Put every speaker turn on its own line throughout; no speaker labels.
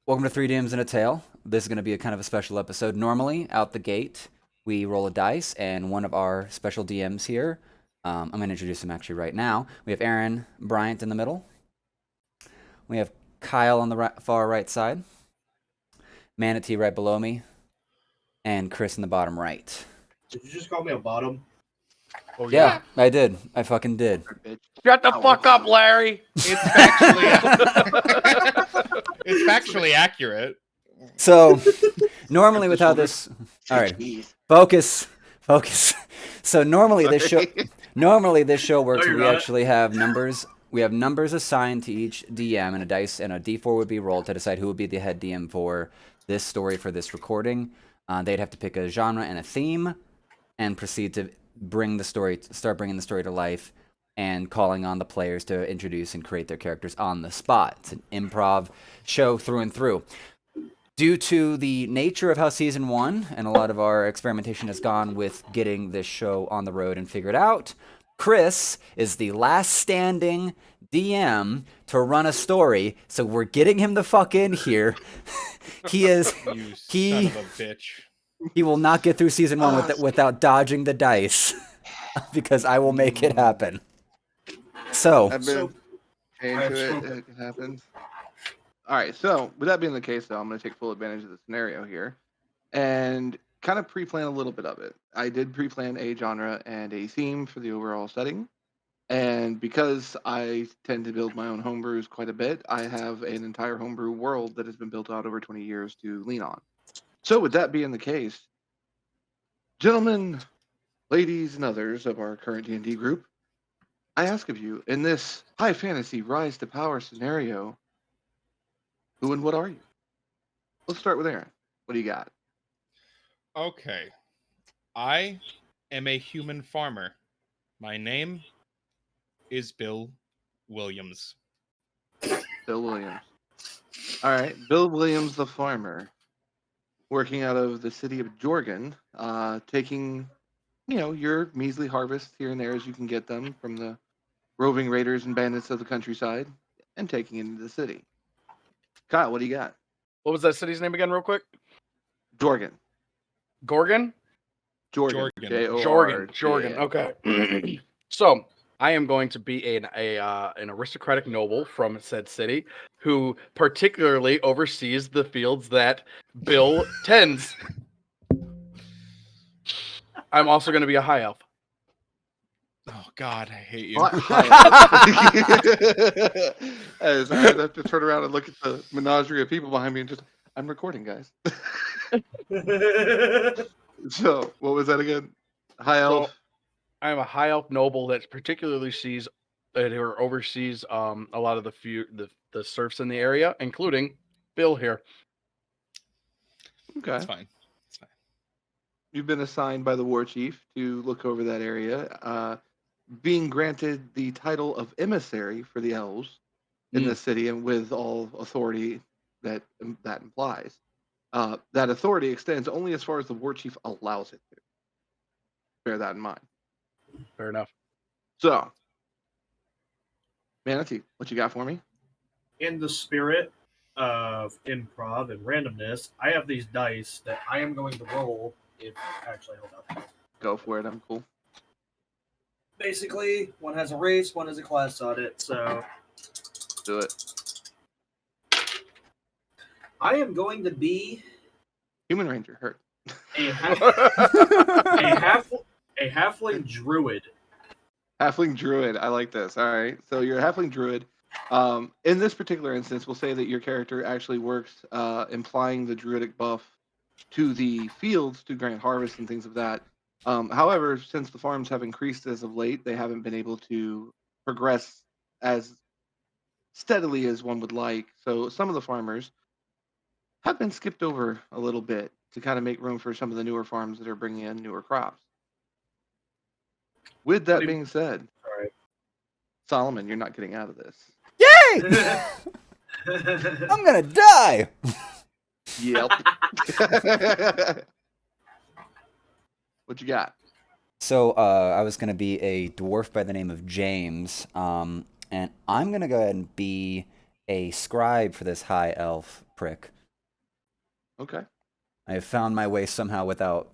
Welcome to Three DMs and a Tale. This is going to be a kind of a special episode. Normally, out the gate, we roll a dice, and one of our special DMs here, I'm going to introduce him actually right now. We have Aaron Bryant in the middle. We have Kyle on the far right side, Manatee right below me, and Chris in the bottom right.
Did you just call me a bottom?
Oh
Yeah, I did. I fucking did.
Shut the fuck up, Larry.
It's factually, it's factually accurate.
So, normally with how this... All right, focus. So normally this show works. We actually have numbers. We have numbers assigned to each DM, and a dice and a D4 would be rolled to decide who would be the head DM for this story for this recording. They'd have to pick a genre and a theme, and proceed to start bringing the story to life, and calling on the players to introduce and create their characters on the spot. It's an improv show through and through. Due to the nature of how season 1 and a lot of our experimentation has gone with getting this show on the road and figured out, Chris is the last standing DM to run a story, so we're getting him the fuck in here.
You son of a bitch.
He will not get through season 1 without dodging the dice, because I will make it happen. So,
I've been into it. It happens. All right. So, with that being the case, though, I'm going to take full advantage of the scenario here and kind of pre-plan a little bit of it. I did pre-plan a genre and a theme for the overall setting. And because I tend to build my own homebrews quite a bit, I have an entire homebrew world that has been built out over 20 years to lean on. So, with that being the case, gentlemen, ladies, and others of our current D&D group, I ask of you, in this high fantasy rise to power scenario, who and what are you? Let's start with Aaron. What do you got?
Okay. I am a human farmer. My name is Bill Williams.
Bill Williams. All right. Bill Williams, the farmer, working out of the city of Jorgan, taking, your measly harvests here and there as you can get them from the roving raiders and bandits of the countryside, and taking it into the city. Kyle, what do you got?
What was that city's name again, real quick?
Jorgan.
Gorgon?
Jorgan.
Jorgan. Okay. So I am going to be an aristocratic noble from said city who particularly oversees the fields that Bill tends. I'm also going to be a high elf.
Oh God, I hate you.
What? As I have to turn around and look at the menagerie of people behind me and I'm recording, guys. So, what was that again? High elf?
So, I'm a high elf noble that particularly sees or oversees a lot of the serfs in the area, including Bill here.
Okay.
That's fine.
You've been assigned by the war chief to look over that area, being granted the title of emissary for the elves in the city, and with all authority that implies. That authority extends only as far as the war chief allows it to. Bear that in mind.
Fair enough.
So, Manatee, what you got for me?
In the spirit of improv and randomness, I have these dice that I am going to roll. Actually, hold up.
Go for it. I'm cool.
Basically, one has a race, one has a class on it, so
Do it.
I am going to be
Human Ranger hurt.
a halfling druid.
Halfling druid. I like this. All right. So you're a halfling druid. In this particular instance, we'll say that your character actually works, implying the druidic buff to the fields to grant harvest and things of that. However, since the farms have increased as of late, they haven't been able to progress as steadily as one would like. So some of the farmers have been skipped over a little bit to kind of make room for some of the newer farms that are bringing in newer crops. With that being said,
All right.
Solomon, you're not getting out of this.
yay! I'm gonna die.
Yep. What you got?
So I was going to be a dwarf by the name of James, and I'm going to go ahead and be a scribe for this high elf prick.
Okay.
I have found my way somehow without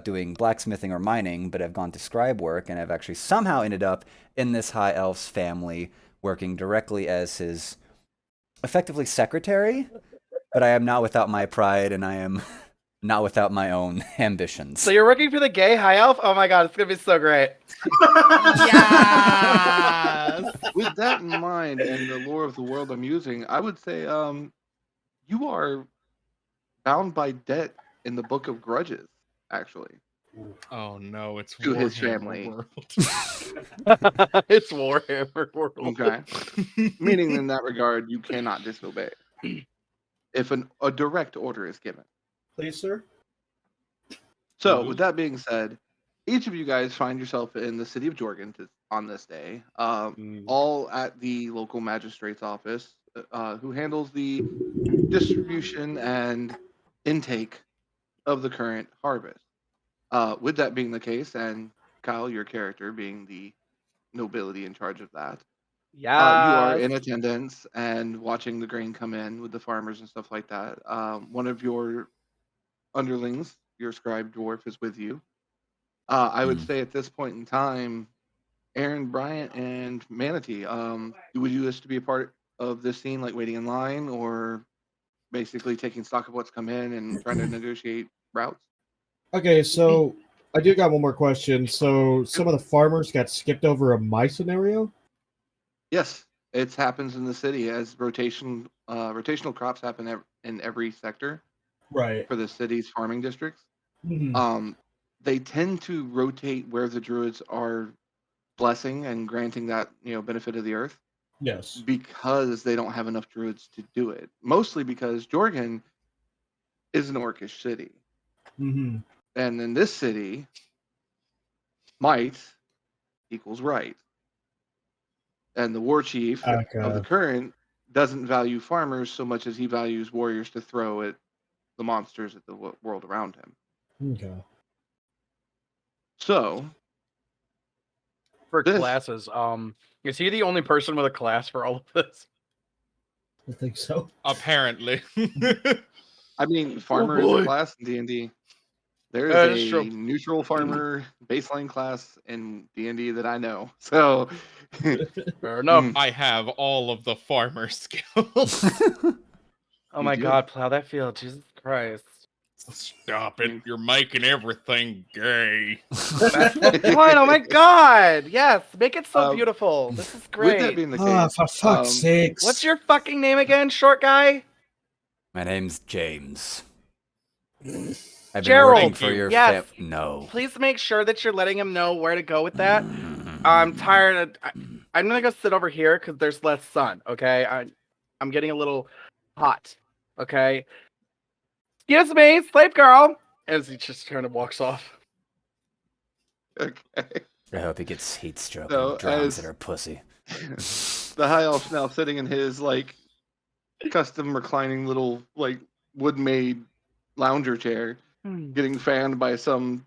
doing blacksmithing or mining, but I've gone to scribe work, and I've actually somehow ended up in this high elf's family, working directly as his effectively secretary. But I am not without my pride, and I am not without my own ambitions.
So you're working for the gay high elf? Oh my god, it's gonna be so great.
Yes.
With that in mind and the lore of the world I'm using, I would say you are bound by debt in the Book of Grudges, actually,
Oh no, it's
to his
Warhammer
family.
World.
It's Warhammer World.
Okay. Meaning, in that regard, you cannot disobey if a direct order is given.
Please, sir.
So, with that being said, each of you guys find yourself in the city of Jorgan on this day, all at the local magistrate's office, who handles the distribution and intake of the current harvest. With that being the case, and Kyle, your character being the nobility in charge of that, you are in attendance and watching the grain come in with the farmers and stuff like that. One of your underlings, your scribe dwarf, is with you. I would say at this point in time, Aaron, Bryant, and Manatee, would you wish to be a part of this scene, like waiting in line, or basically taking stock of what's come in and trying to negotiate routes?
Okay, so I do got one more question. So some of the farmers got skipped over in my scenario?
Yes, it happens in the city as rotational crops happen in every sector
Right.
for the city's farming districts.
Mhm.
They tend to rotate where the druids are blessing and granting that benefit of the earth
Yes.
because they don't have enough druids to do it. Mostly because Jorgan is an orcish city,
Mhm.
and in this city, might equals right. And the war chief of the
Okay.
current doesn't value farmers so much as he values warriors to throw at the monsters at the world around him.
Okay.
So
For
this,
classes, is he the only person with a class for all of this?
I think so.
Apparently.
I mean, farmer is a class in D&D. There
That
is
is
a
true.
neutral farmer baseline class in D&D that I know. So
Fair enough.
I have all of the farmer skills.
Oh
You
my
do.
god, plow that field, Jesus Christ.
Stop it. You're making everything gay.
That's the point. Oh my god. Yes, make it so
Um,
beautiful. This is
with that
great.
being the
Ah,
case,
for fuck's sakes.
What's your fucking name again, short guy?
My name's James. I've been
Gerald.
working for your
Yes.
No.
Please make sure that you're letting him know where to go with that. I'm tired. I'm gonna go sit over here because there's less sun. Okay, I'm getting a little hot. Okay. Excuse me, slave girl. As he just kind of walks off.
okay.
I hope he gets heat stroke
So,
and drowns
as-
at her pussy.
The high elf's now sitting in his custom reclining little wood-made lounger chair, getting fanned by some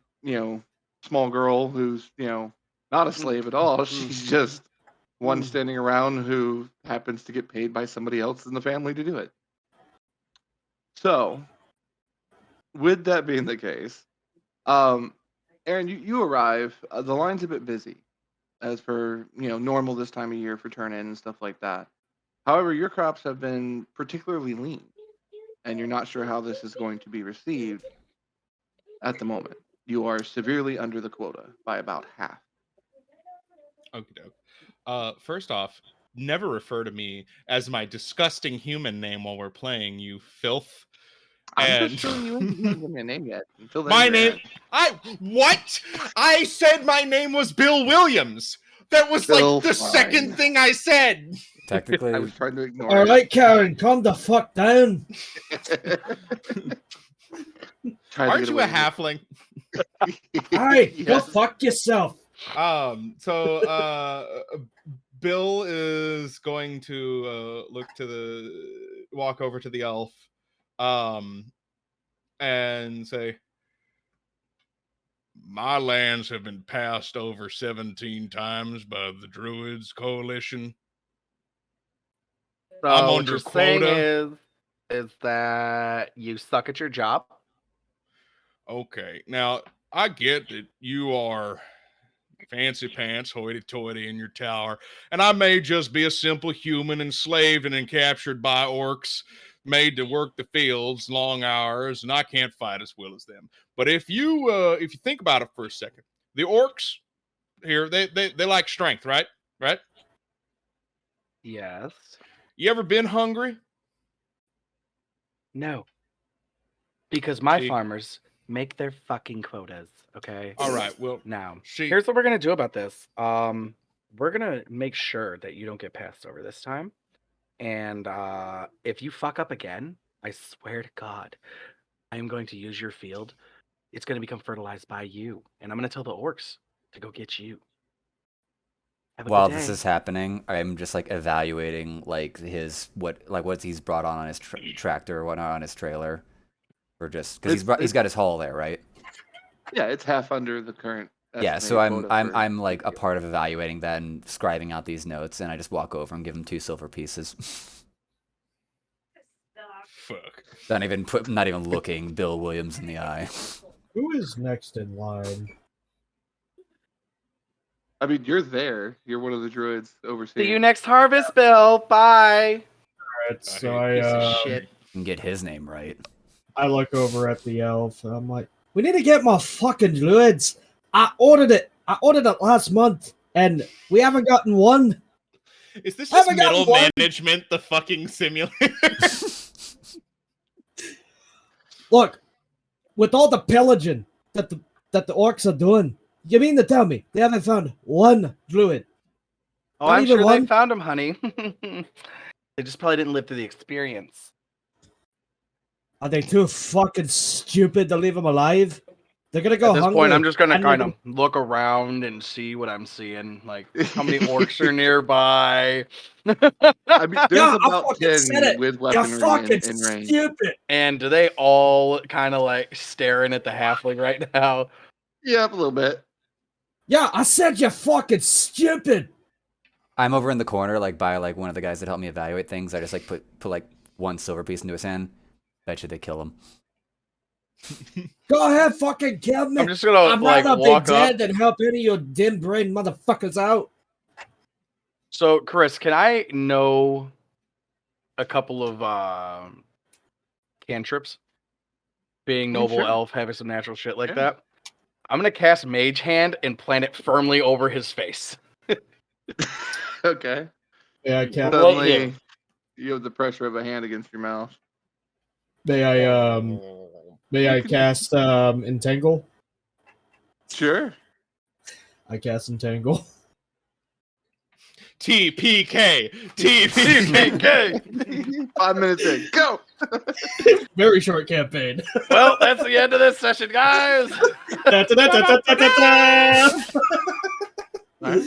small girl who's not a slave at all. She's just one standing around who happens to get paid by somebody else in the family to do it. So, with that being the case, Aaron, you arrive. The line's a bit busy, as per normal this time of year for turn in and stuff like that. However, your crops have been particularly lean, and you're not sure how this is going to be received at the moment. You are severely under the quota by about half.
Okie doke. First off, never refer to me as my disgusting human name while we're playing, you filth.
I'm just telling you, you didn't give me a name yet. Until then,
My
you're
name.
Aaron.
What? I said my name was Bill Williams. That was
Bill,
like the
fine.
second thing I said.
Technically,
I was trying to ignore
All
it.
right, Karen, calm the fuck down.
Aren't you a halfling?
Hey, go
Yes.
fuck yourself.
So Bill is going to walk over to the elf, and say, "My lands have been passed over 17 times by the Druids Coalition.
So
I'm
what
under
you're saying
quota.
is is that you suck at your job.
Okay, now I get that you are fancy pants, hoity-toity in your tower, and I may just be a simple human enslaved and captured by orcs, made to work the fields long hours, and I can't fight as well as them. But if you think about it for a second, the orcs here they like strength, right? Right?
Yes.
You ever been hungry?
No. Because my
See?
farmers make their fucking quotas. Okay.
All right. Well,
Now,
see,
here's what we're gonna do about this. We're gonna make sure that you don't get passed over this time. And if you fuck up again, I swear to God, I am going to use your field. It's going to become fertilized by you, and I'm going to tell the orcs to go get you. Have a
While
good
this
day.
is happening, I'm just like evaluating like what he's brought on his tractor or whatnot on his trailer, or just because he's got his haul there, right?
Yeah, it's half under the current.
Yeah, so
estimated quota for
I'm like a
PK.
part of evaluating that and scribing out these notes, and I just walk over and give him 2 silver pieces.
fuck.
Not even looking Bill Williams in the eye.
Who is next in line?
I mean, you're there. You're one of the druids overseeing.
See you next harvest, Bill. Bye.
Alright, so
hate
Piece of
I
shit.
And get his name right.
I look over at the elf and I'm like, we need to get more fucking druids. I ordered it last month and we haven't gotten one.
Is this
Have
just
I got
middle
one?
management, the fucking simulator?
Look, with all the pillaging that the orcs are doing, you mean to tell me they haven't found one druid?
Oh,
Not
I'm
even
sure
one?
they found him, honey. They just probably didn't live through the experience.
Are they too fucking stupid to leave them alive? They're gonna go
At this
hungry.
point, I'm just gonna
and
kind
they're
of look around and see what I'm seeing, like how many orcs are nearby.
I mean, there's
Yeah, I
about
fucking said
10
it.
with
You're
weaponry
fucking
in range.
stupid.
And do they all kind of like staring at the halfling right now?
Yeah, a little bit.
Yeah, I said you're fucking stupid.
I'm over in the corner, like by like one of the guys that helped me evaluate things. I just like put like 1 silver piece into his hand. Bet you they kill him.
Go ahead, fucking kill me.
I'm just gonna
I'd
like
rather be
walk
dead
up.
than help any of your dim brain motherfuckers out.
So, Chris, can I know a couple of cantrips? Being noble
Sure.
elf, having some natural shit like
Yeah.
that. I'm gonna cast Mage Hand and plant it firmly over his face.
Okay.
Yeah, I can't.
Right
Suddenly,
here.
you have the pressure of a hand against your mouth.
May I cast Entangle?
Sure.
I cast Entangle.
TPK. TPK.
5 minutes in. Go.
Very short campaign.
Well, that's the end of this session, guys.
Da-da-da-da-da-da-da.
All right.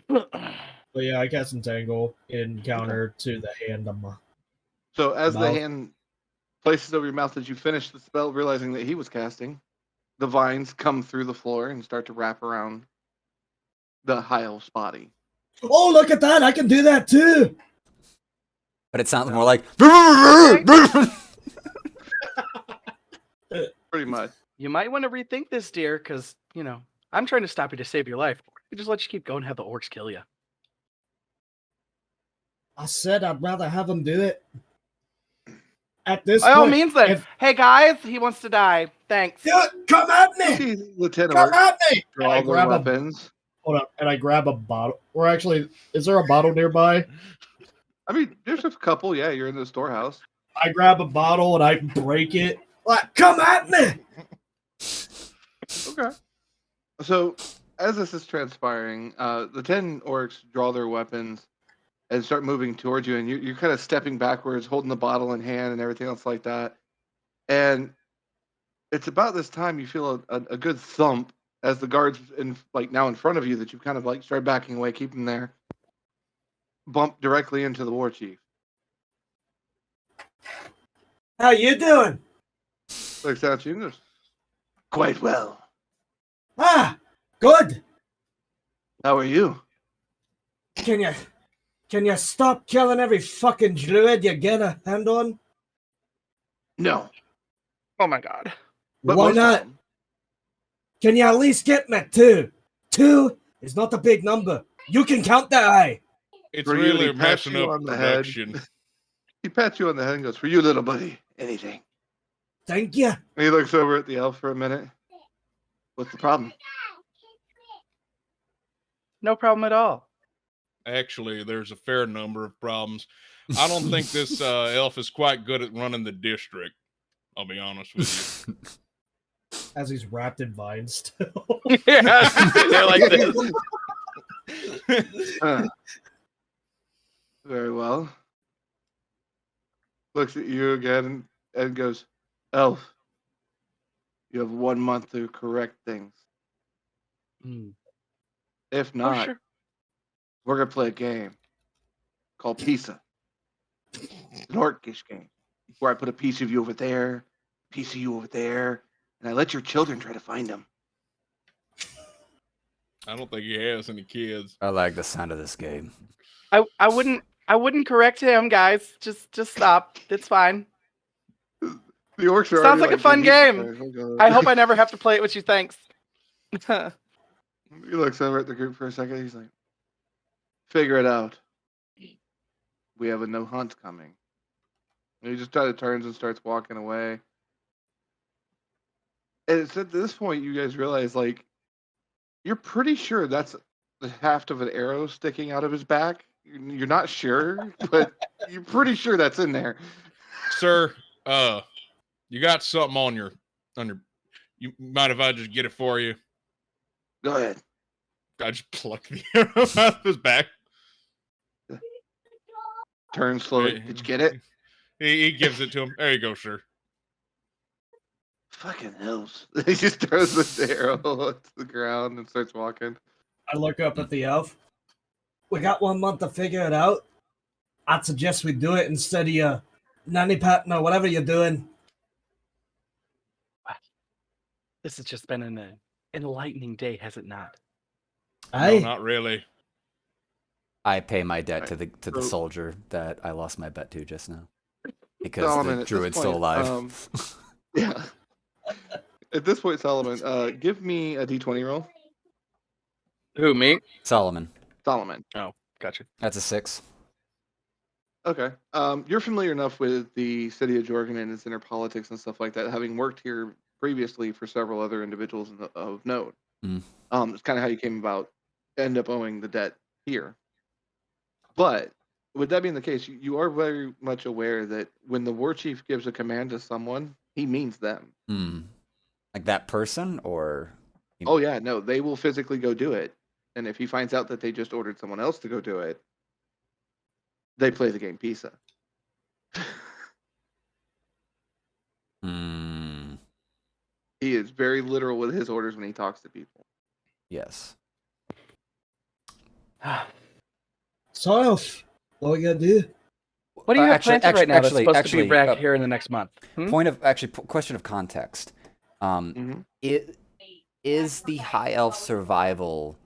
But yeah, I cast Entangle in counter to the hand on my
So as the
mouth.
hand places over your mouth as you finish the spell, realizing that he was casting, the vines come through the floor and start to wrap around the high elf's body.
Oh, look at that! I can do that too!
But it sounds more like.
Pretty much.
You might want to rethink this, dear, because, I'm trying to stop you to save your life. I just let you keep going and have the orcs kill you.
I said I'd rather have him do it. At this
By all
point,
means, then.
if-
Hey, guys, he wants to die. Thanks.
Yeah, come at me!
See Lieutenant
Come
Orc
at me!
draw
And I
their
grab a
weapons.
hold up, and I grab a bottle. Or actually, is there a bottle nearby?
I mean, there's a couple. Yeah, you're in the storehouse.
I grab a bottle and I break it. Like, come at me!
Okay. So as this is transpiring, the 10 orcs draw their weapons and start moving towards you, and you're kind of stepping backwards, holding the bottle in hand and everything else like that. And it's about this time you feel a good thump as the guards now in front of you that you've kind of like started backing away, keep them there, bump directly into the war chief.
How you doing?
Looks at you and goes, quite well.
Ah, good.
How are you?
Can Can you stop killing every fucking druid you get a hand on?
No.
Oh my god.
But
Why
most of
not?
them.
Can you at least get me 2? 2 is not a big number. You can count that high.
It's
For you,
really
he pats
messing
you
up
on the head.
production.
He pats you on the head and goes, "For you, little buddy, anything."
Thank you.
And he looks over at the elf for a minute. What's the problem?
No problem at all.
Actually, there's a fair number of problems. I don't think this elf is quite good at running the district. I'll be honest with you.
As he's wrapped in vines still.
Yeah, they're like this.
Very well. Looks at you again and goes, "Elf, you have 1 month to correct things. If
Oh,
not,
sure.
we're gonna play a game called Pisa. It's an orcish game where I put a piece of you over there, a piece of you over there, and I let your children try to find them."
I don't think he has any kids.
I like the sound of this game.
I wouldn't correct him, guys. Just stop. It's fine.
The orcs are
Sounds
already
like a fun game. I hope I never have to play it with you. Thanks.
He looks over at the group for a second. He's like, "Figure it out. We have a no hunt coming." And he just kind of turns and starts walking away. And it's at this point you guys realize, like, you're pretty sure that's the haft of an arrow sticking out of his back. You're not sure, but you're pretty sure that's in there.
Sir, you got something on your you mind if I just get it for you?
Go ahead.
I just pluck the arrow out of his back.
Turn slowly. Did you get it?
He gives it to him. There you go, sir.
Fucking hells. He just throws the arrow to the ground and starts walking.
I look up at the elf. We got 1 month to figure it out. I'd suggest we do it instead of your nanny patting or whatever you're doing.
This has just been an enlightening day, has it not?
No,
Aye.
not really.
I pay my debt to
Right.
the
So-
soldier that I lost my bet to just now. Because
Solomon,
the
at this
druid's still
point,
alive.
Yeah. At this point, Solomon, give me a d20 roll.
Who, me?
Solomon.
Solomon.
Oh, gotcha.
That's a 6.
Okay. You're familiar enough with the city of Jorgan and its inner politics and stuff like that, having worked here previously for several other individuals of note.
Mm.
It's kind of how you came about, end up owing the debt here. But with that being the case, you are very much aware that when the war chief gives a command to someone, he means them.
Mm. Like that person, or
Oh yeah, no, they will physically go do it. And if he finds out that they just ordered someone else to go do it, they play the game Pisa.
Mm.
He is very literal with his orders when he talks to people.
Yes.
So, elf, what we gotta do?
What do you have
Actually-
planted right now that's
actually-
supposed to
actually,
be back here in the next month?
Question of context.
Mhm.
Is the high elf survival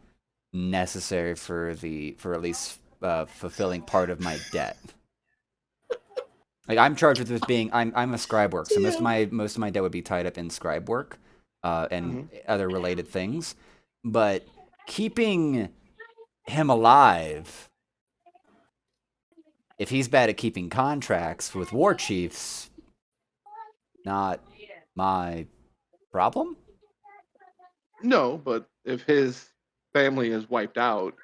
necessary for at least fulfilling part of my debt? Like, I'm charged with being I'm a scribe work, so most of my debt would be tied up in scribe work and other related things. But keeping him alive, if he's bad at keeping contracts with war chiefs, not my problem.
No, but if his family is wiped out,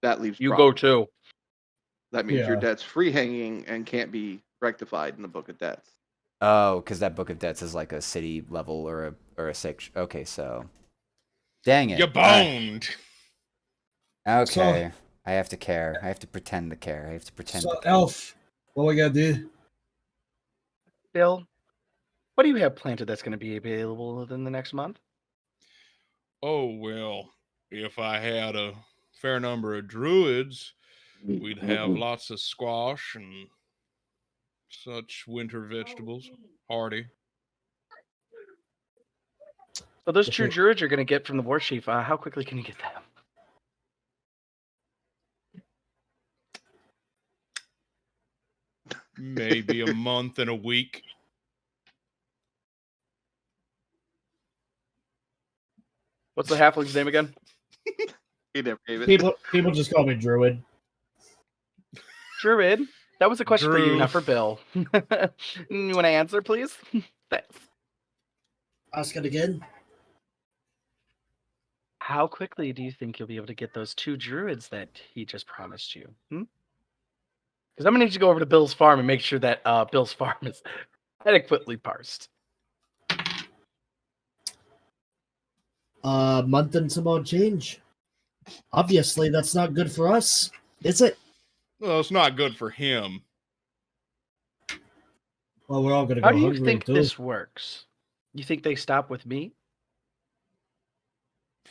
that leaves
You
problems.
go too.
That means your
Yeah.
debt's free hanging and can't be rectified in the book of debts.
Oh, because that book of debts is like a city level or a section. Okay, so dang it.
You boned.
Okay, I have to care. I have to pretend to care. I have to pretend.
So,
to care.
elf, what we gotta do?
Bill, what do you have planted that's going to be available within the next month?
Oh, well, if I had a fair number of druids, we'd have lots of squash and such winter vegetables. Hardy.
So those true druids you're going to get from the war chief, how quickly can you get them?
maybe a month and a week.
What's the halfling's name again?
He never gave it.
People just call me Druid.
Druid. That was a question for you,
Drew.
not for Bill. You want to answer, please? Thanks.
Ask it again.
How quickly do you think you'll be able to get those 2 druids that he just promised you? Because I'm gonna need you to go over to Bill's farm and make sure that Bill's farm is adequately parsed.
Month and some odd change. Obviously, that's not good for us, is it?
Well, it's not good for him.
Well, we're all gonna go
How do you
hungry
think
too.
this works? You think they stop with me?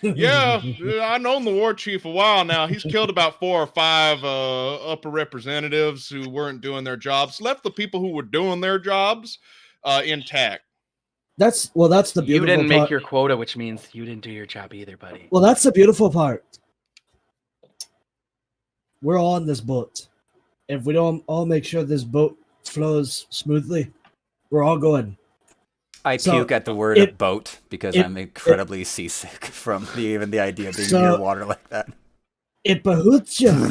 Yeah, I've known the war chief a while now. He's killed about 4 or 5 upper representatives who weren't doing their jobs. Left the people who were doing their jobs intact.
That's the beautiful
You didn't
part.
make your quota, which means you didn't do your job either, buddy.
Well, that's the beautiful part. We're all on this boat. If we don't all make sure this boat flows smoothly, we're all going.
I
So,
puke at the word of boat because I'm incredibly seasick from even the idea of being near water like that.
It behooves you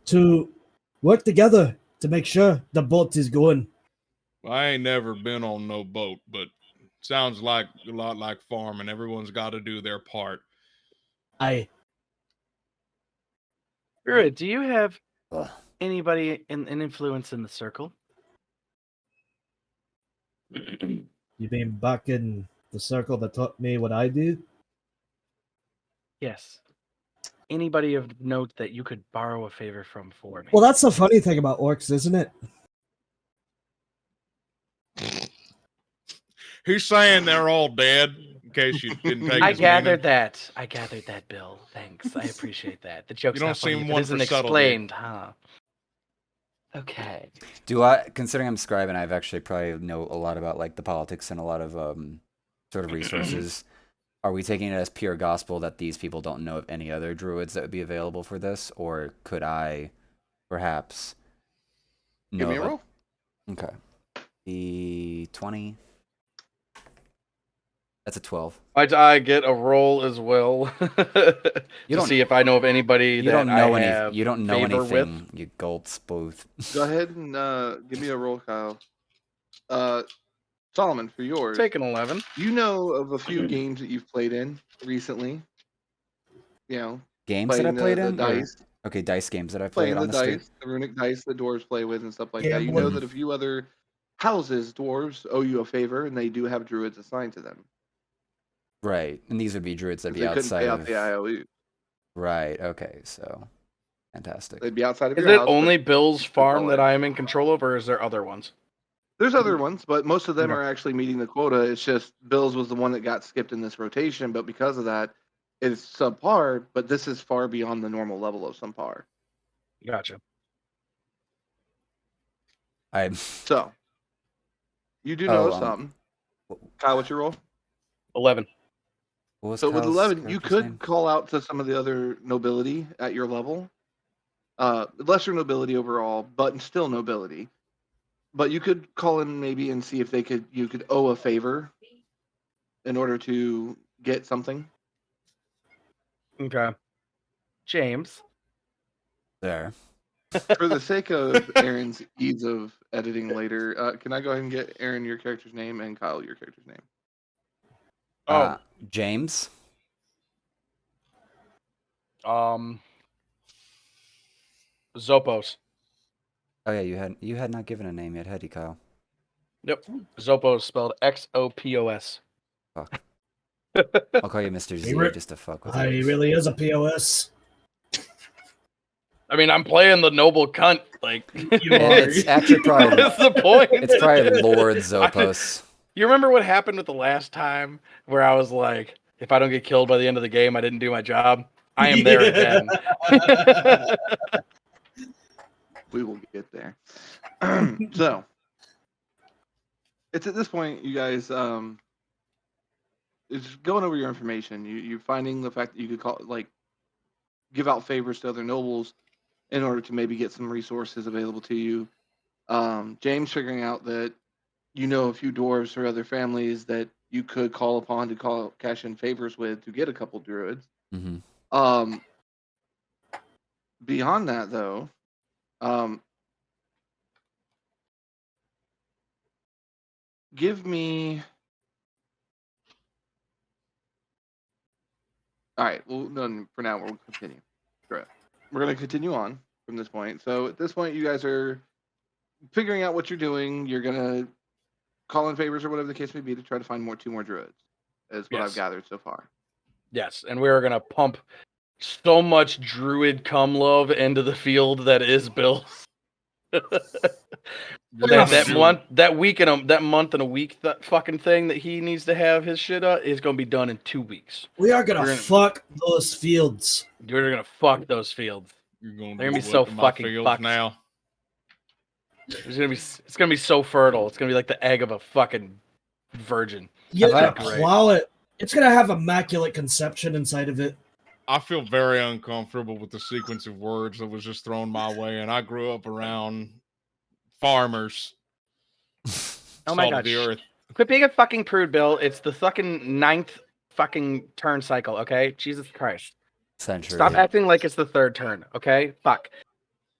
to work together to make sure the boat is going.
I ain't never been on no boat, but sounds like a lot like farming. Everyone's got to do their part.
Druid, do you have
Ugh.
anybody an influence in the circle?
You mean back in the circle that taught me what I do?
Yes. Anybody of note that you could borrow a favor from for me?
Well, that's the funny thing about orcs, isn't it?
He's saying they're all dead, in case you didn't take
I
his
gathered
meaning.
that, Bill. Thanks. I appreciate that. The joke's
You don't
not funny
seem
if it
one
isn't
for subtlety.
explained, huh? Okay.
Considering I'm scribing, I've actually probably know a lot about like the politics and a lot of sort of resources. Are we taking it as pure gospel that these people don't know of any other druids that would be available for this, or could I perhaps know?
Give me a roll.
Okay. The 20. That's a 12.
I get a roll as well to see if I know of anybody
You don't
that
know
I have
You don't know
favor
anything. You gulps both.
Go ahead and give me a roll, Kyle. Solomon, for yours.
Take an 11.
You know of a few games that you've played in recently. You know,
Games that I played
the
in?
dice.
Okay, dice games that I played
Playing
on
the
the street.
dice, the runic dice that dwarves play with and stuff like that. You know
Gambling.
that a few other houses, dwarves, owe you a favor, and they do have druids assigned to them.
Right, and these would be druids that'd be
They couldn't
outside
pay
of.
out the IOU.
Right. Okay. So, fantastic.
They'd be outside of
Is
your
it
house.
only
but
Bill's farm
all
that
right.
I am in control of, or is there other ones?
There's other ones, but most of them
Okay.
are actually meeting the quota. It's just Bill's was the one that got skipped in this rotation, but because of that, it's subpar. But this is far beyond the normal level of subpar.
Gotcha.
So, you do know something. Kyle, what's your roll?
11.
What was
So with
Kyle's
11, you
character's
could
name?
call out to some of the other nobility at your level. Lesser nobility overall, but still nobility. But you could call in maybe and see if you could owe a favor in order to get something.
Okay. James.
There.
For the sake of Aaron's ease of editing later, can I go ahead and get Aaron your character's name and Kyle your character's name?
James.
Zopos.
Oh yeah, you had not given a name yet, had you, Kyle?
Yep. Zopos spelled Xopos.
Fuck. I'll call you Mr. Z just to fuck with
He
you.
really is a POS.
I mean, I'm playing the noble cunt. Like,
It's actually probably
that's the point.
It's probably Lord Zopos.
You remember what happened with the last time where I was like, if I don't get killed by the end of the game, I didn't do my job? I am there again.
We will get there. So, it's at this point, you guys, it's going over your information. You're finding the fact that you could give out favors to other nobles in order to maybe get some resources available to you. James figuring out that you know a few dwarves or other families that you could call upon to cash in favors with to get a couple druids.
Mm-hmm.
Beyond that, though, give me. All right. Well, then for now, we'll continue. Correct. We're going to continue on from this point. So at this point, you guys are figuring out what you're doing. You're going to call in favors or whatever the case may be to try to find two more druids, is what I've gathered so far.
Yes, and we're gonna pump so much druid cum love into the field that is Bill. that month and a week that fucking thing that he needs to have his shit is gonna be done in 2 weeks.
We are gonna fuck those fields.
You're gonna fuck those fields.
They're
gonna be so fucking fucked
now.
It's gonna be so fertile. It's gonna be like the egg of a fucking virgin.
You're gonna plow it. It's gonna have immaculate conception inside of it.
I feel very uncomfortable with the sequence of words that was just thrown my way, and I grew up around farmers.
Oh my god! Quit being a fucking prude, Bill. It's the fucking 9th fucking turn cycle. Okay, Jesus Christ.
Century.
Stop acting like it's the 3rd turn. Okay, fuck.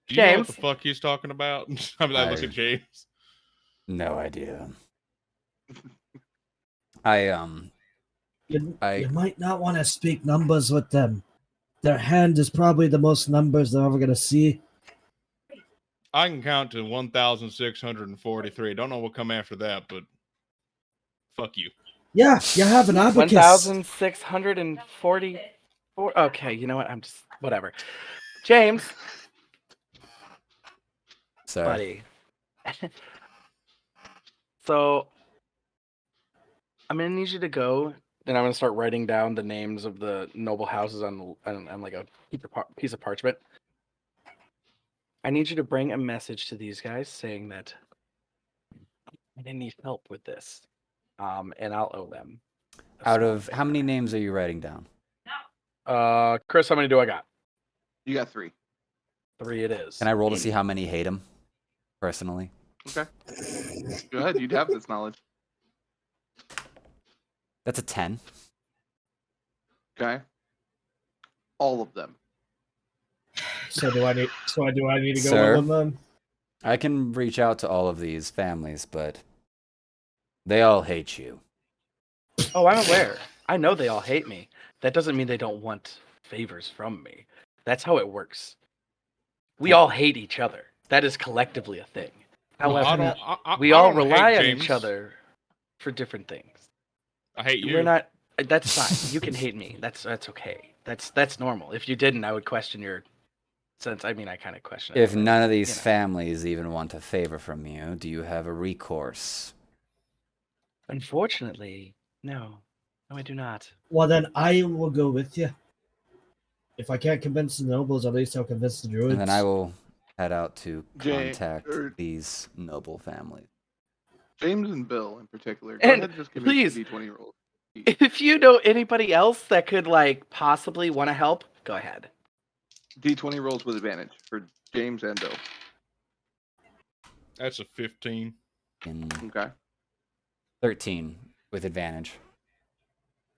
Do you know what the fuck he's talking about? I look at James.
No idea.
You might not want to speak numbers with them. Their hand is probably the most numbers they're ever gonna see.
I can count to 1,643. Don't know what come after that, but fuck you.
Yeah, you have an abacus.
1,644. Okay, you know what? I'm just whatever. James.
Sorry.
Buddy. So I'm gonna need you to go, and I'm gonna start writing down the names of the noble houses on like a piece of parchment. I need you to bring a message to these guys saying that I need help with this, and I'll owe them.
Out of how many names are you writing down?
Chris, how many do I got?
You got 3.
3 it is.
Can I roll to see how many hate him personally?
Okay. Go ahead. You'd have this knowledge.
That's a 10.
Okay. All of them.
So do I need to go
Sir,
with them then?
I can reach out to all of these families, but they all hate you.
Oh, I'm aware. I know they all hate me. That doesn't mean they don't want favors from me. That's how it works. We all hate each other. That is collectively a thing. However, we all rely on each other for different things.
I hate you.
We're not. That's fine. You can hate me. That's okay. That's normal. If you didn't, I would question your sense. I mean, I kind of question it.
If none of these families even want a favor from you, do you have a recourse?
Unfortunately, no. No, I do not.
Well, then I will go with you. If I can't convince the nobles, at least I'll convince the druids.
And then I will head out to contact these noble families.
James and Bill in particular.
Go ahead
and just give
please,
me D20 rolls.
If you know anybody else that could possibly want to help, go ahead.
D20 rolls with advantage for James and Bill.
That's a 15.
Okay.
13 with advantage.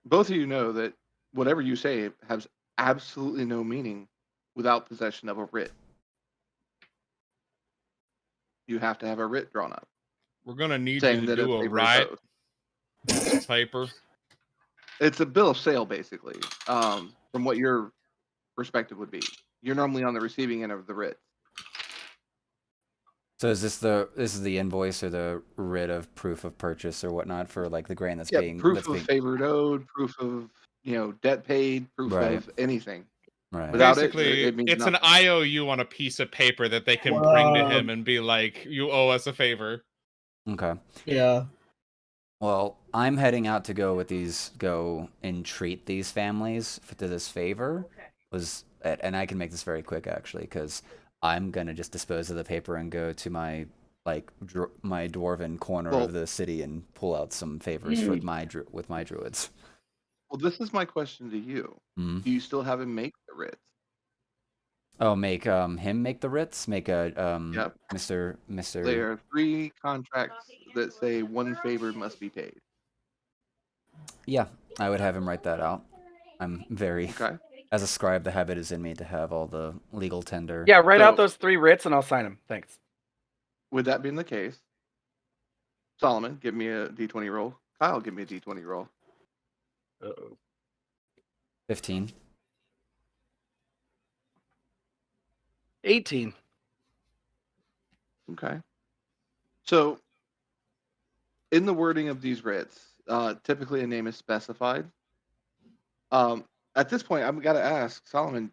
Both of you know that whatever you say has absolutely no meaning without possession of a writ. You have to have a writ drawn up.
We're going to need you to do a right paper.
It's a bill of sale, basically, from what your perspective would be. You're normally on the receiving end of the writ.
So is this the invoice or the writ of proof of purchase or whatnot for the grain that's being
proof of favored owed, proof of debt paid, proof of anything.
Right.
Without
basically,
it means
it's
nothing.
An IOU on a piece of paper that they can bring to him and be like, "You owe us a favor."
Okay.
Yeah.
Well, I'm heading out to go entreat these families to this favor. And I can make this very quick actually, because I'm gonna just dispose of the paper and go to my my dwarven corner of the city and pull out some favors with my druids.
Well, this is my question to you.
Mm-hmm.
Do you still have him make the writs?
Oh, make him make the writs. Make a
Yep.
Mr.
There are 3 contracts that say 1 favor must be paid.
Yeah, I would have him write that out. I'm very,
Okay.
as a scribe, the habit is in me to have all the legal tender.
Yeah, write out
So-
those 3 writs and I'll sign them. Thanks.
With that being the case, Solomon, give me a D20 roll. Kyle, give me a D20 roll.
Uh-oh.
15.
18.
Okay. So, in the wording of these writs, typically a name is specified. At this point, I've got to ask Solomon,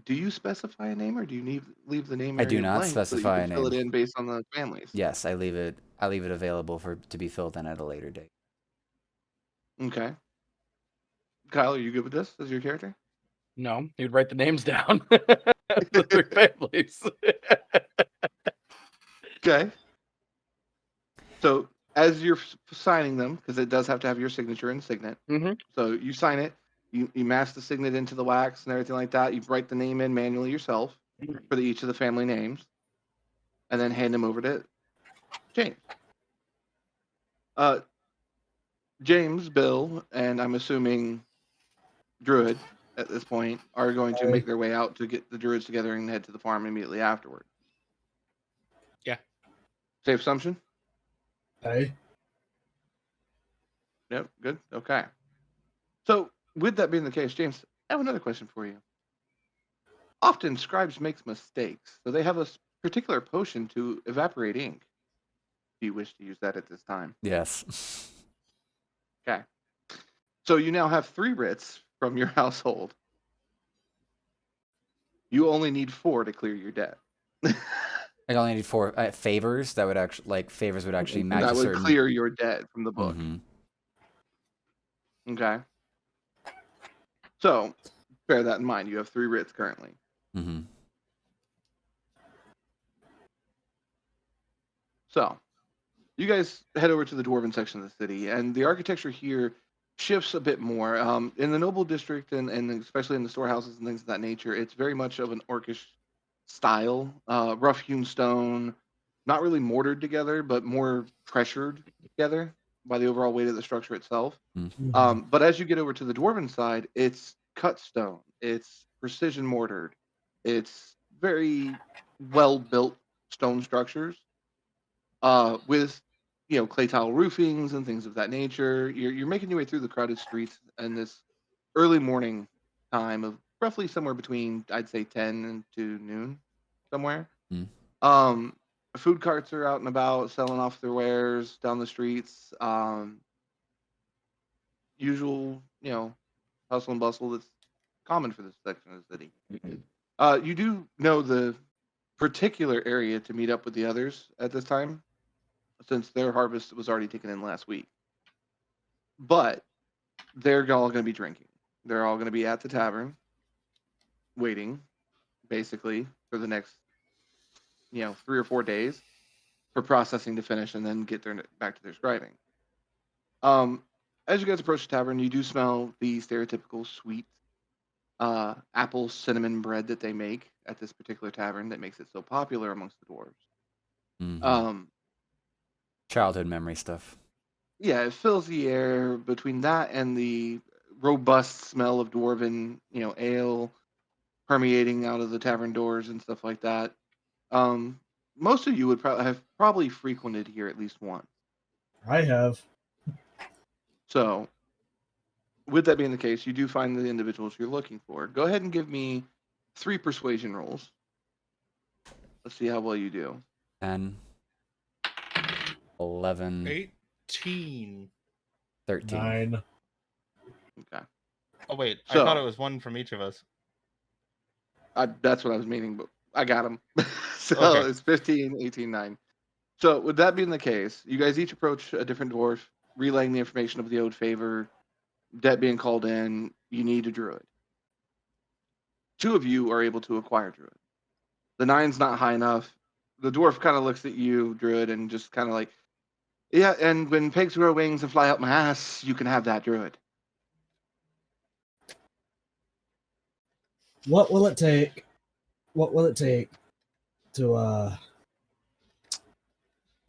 do you specify a name, or do you leave the name
I
area
do not
blank so that
specify
you
a
can fill it
name.
in based on the families?
Yes, I leave it available to be filled in at a later date.
Okay. Kyle, are you good with this as your character?
No, you'd write the names down. The 3 families.
Okay. So, as you're signing them, because it does have to have your signature and signet.
Mm-hmm.
So you sign it, you mash the signet into the wax and everything like that. You write the name in manually yourself for each of the family names, and then hand them over to James. James, Bill, and I'm assuming Druid at this point are going to make their way out to get the Druids together and head to the farm immediately afterward.
Yeah.
Safe assumption?
Okay.
Yep, good. Okay. So, with that being the case, James, I have another question for you. Often, scribes make mistakes, so they have a particular potion to evaporate ink. Do you wish to use that at this time?
Yes.
Okay. So, you now have 3 writs from your household. You only need 4 to clear your debt.
I only need 4 favors that would actually favors would actually match
That
a
would
certain.
clear your debt from the book.
Mhm.
Okay. So, bear that in mind. You have 3 writs currently.
Mhm.
So, you guys head over to the dwarven section of the city, and the architecture here shifts a bit more. In the noble district, and especially in the storehouses and things of that nature, it's very much of an orcish style, rough-hewn stone, not really mortared together, but more pressured together by the overall weight of the structure itself. But as you get over to the dwarven side, it's cut stone, it's precision mortared, it's very well-built stone structures with clay tile roofings and things of that nature. You're making your way through the crowded streets in this early morning time of roughly somewhere between, I'd say, 10 and to noon, somewhere.
Mm.
Food carts are out and about selling off their wares down the streets. Usual, hustle and bustle that's common for this section of the city. You do know the particular area to meet up with the others at this time, since their harvest was already taken in last week. But they're all going to be drinking. They're all going to be at the tavern, waiting, basically, for the next, 3 or 4 days for processing to finish and then get back to their scribing. As you guys approach the tavern, you do smell the stereotypical sweet apple cinnamon bread that they make at this particular tavern that makes it so popular amongst the dwarves.
Mhm. Childhood memory stuff.
Yeah, it fills the air between that and the robust smell of dwarven, ale permeating out of the tavern doors and stuff like that. Most of you would probably frequented here at least once.
I have.
So, with that being the case, you do find the individuals you're looking for. Go ahead and give me 3 persuasion rolls. Let's see how well you do.
10, 11,
18.
13.
9.
Okay.
Oh wait, I
So-
thought it was one from each of us.
That's what I was meaning, but I got them. So
Okay.
it's 15, 18, 9. So with that being the case, you guys each approach a different dwarf, relaying the information of the owed favor, debt being called in, you need a druid. 2 of you are able to acquire druid. The 9's not high enough. The dwarf kind of looks at you, druid, and just kind of like, yeah, and when pigs grow wings and fly up my ass, you can have that druid.
What will it take? what will it take to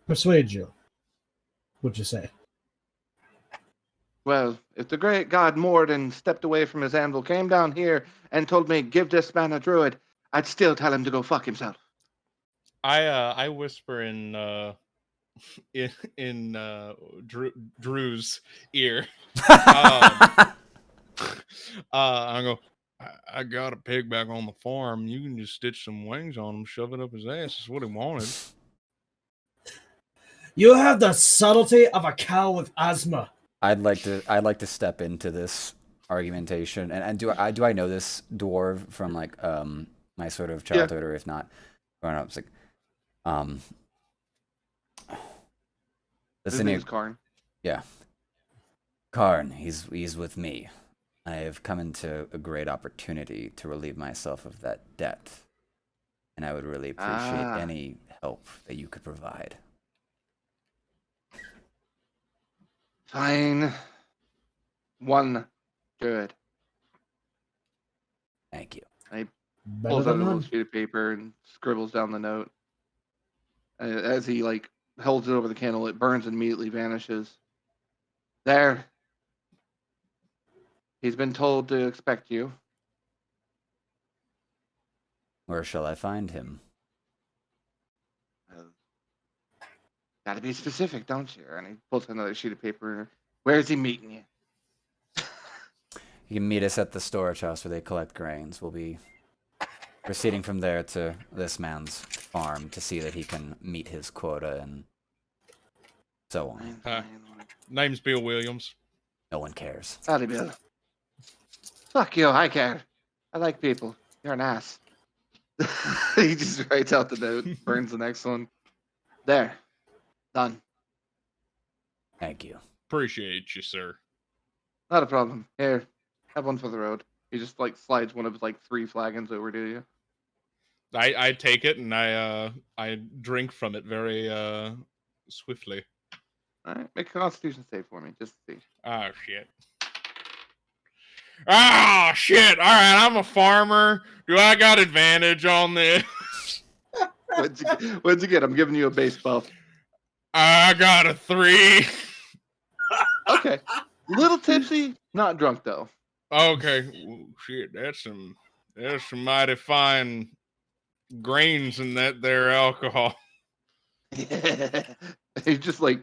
persuade you? Would you say?
Well, if the great god Morden stepped away from his anvil, came down here, and told me, give this man a druid, I'd still tell him to go fuck himself.
I whisper in Drew's ear. I go, I got a pig back on the farm. You can just stitch some wings on him, shove it up his ass. That's what he wanted.
You have the subtlety of a cow with asthma.
I'd like to step into this argumentation, and do I know this dwarf from like my sort of childhood, or if not growing up? It's like
His
listen
name
here,
is Karn.
yeah, Karn. He's with me. I have come into a great opportunity to relieve myself of that debt, and I would really appreciate any help that you could provide.
Fine. One druid.
Thank you.
Better
Pulls out a
than
little
none.
sheet of paper and scribbles down the note. As he like holds it over the candle, it burns and immediately vanishes. There. He's been told to expect you.
Where shall I find him?
Gotta be specific, don't you? And he pulls another sheet of paper. Where's he meeting you?
You can meet us at the storage house where they collect grains. We'll be proceeding from there to this man's farm to see that he can meet his quota and so on.
Name's Bill Williams.
No one cares.
Howdy, Bill. Fuck you, I care. I like people. You're an ass. He just writes out the note, burns the next one. There. Done.
Thank you.
Appreciate you, sir.
Not a problem. Here, have one for the road. He just like slides one of his like 3 flagons over to you.
I take it and I drink from it very swiftly.
All right, make a Constitution save for me, just to see.
Oh shit. Oh shit. All right, I'm a farmer. Do I got advantage on this?
What'd you get? I'm giving you a base buff.
I got a 3.
Okay. Little tipsy, not drunk though.
Okay. Ooh, shit, that's some mighty fine grains in that there alcohol.
He's just like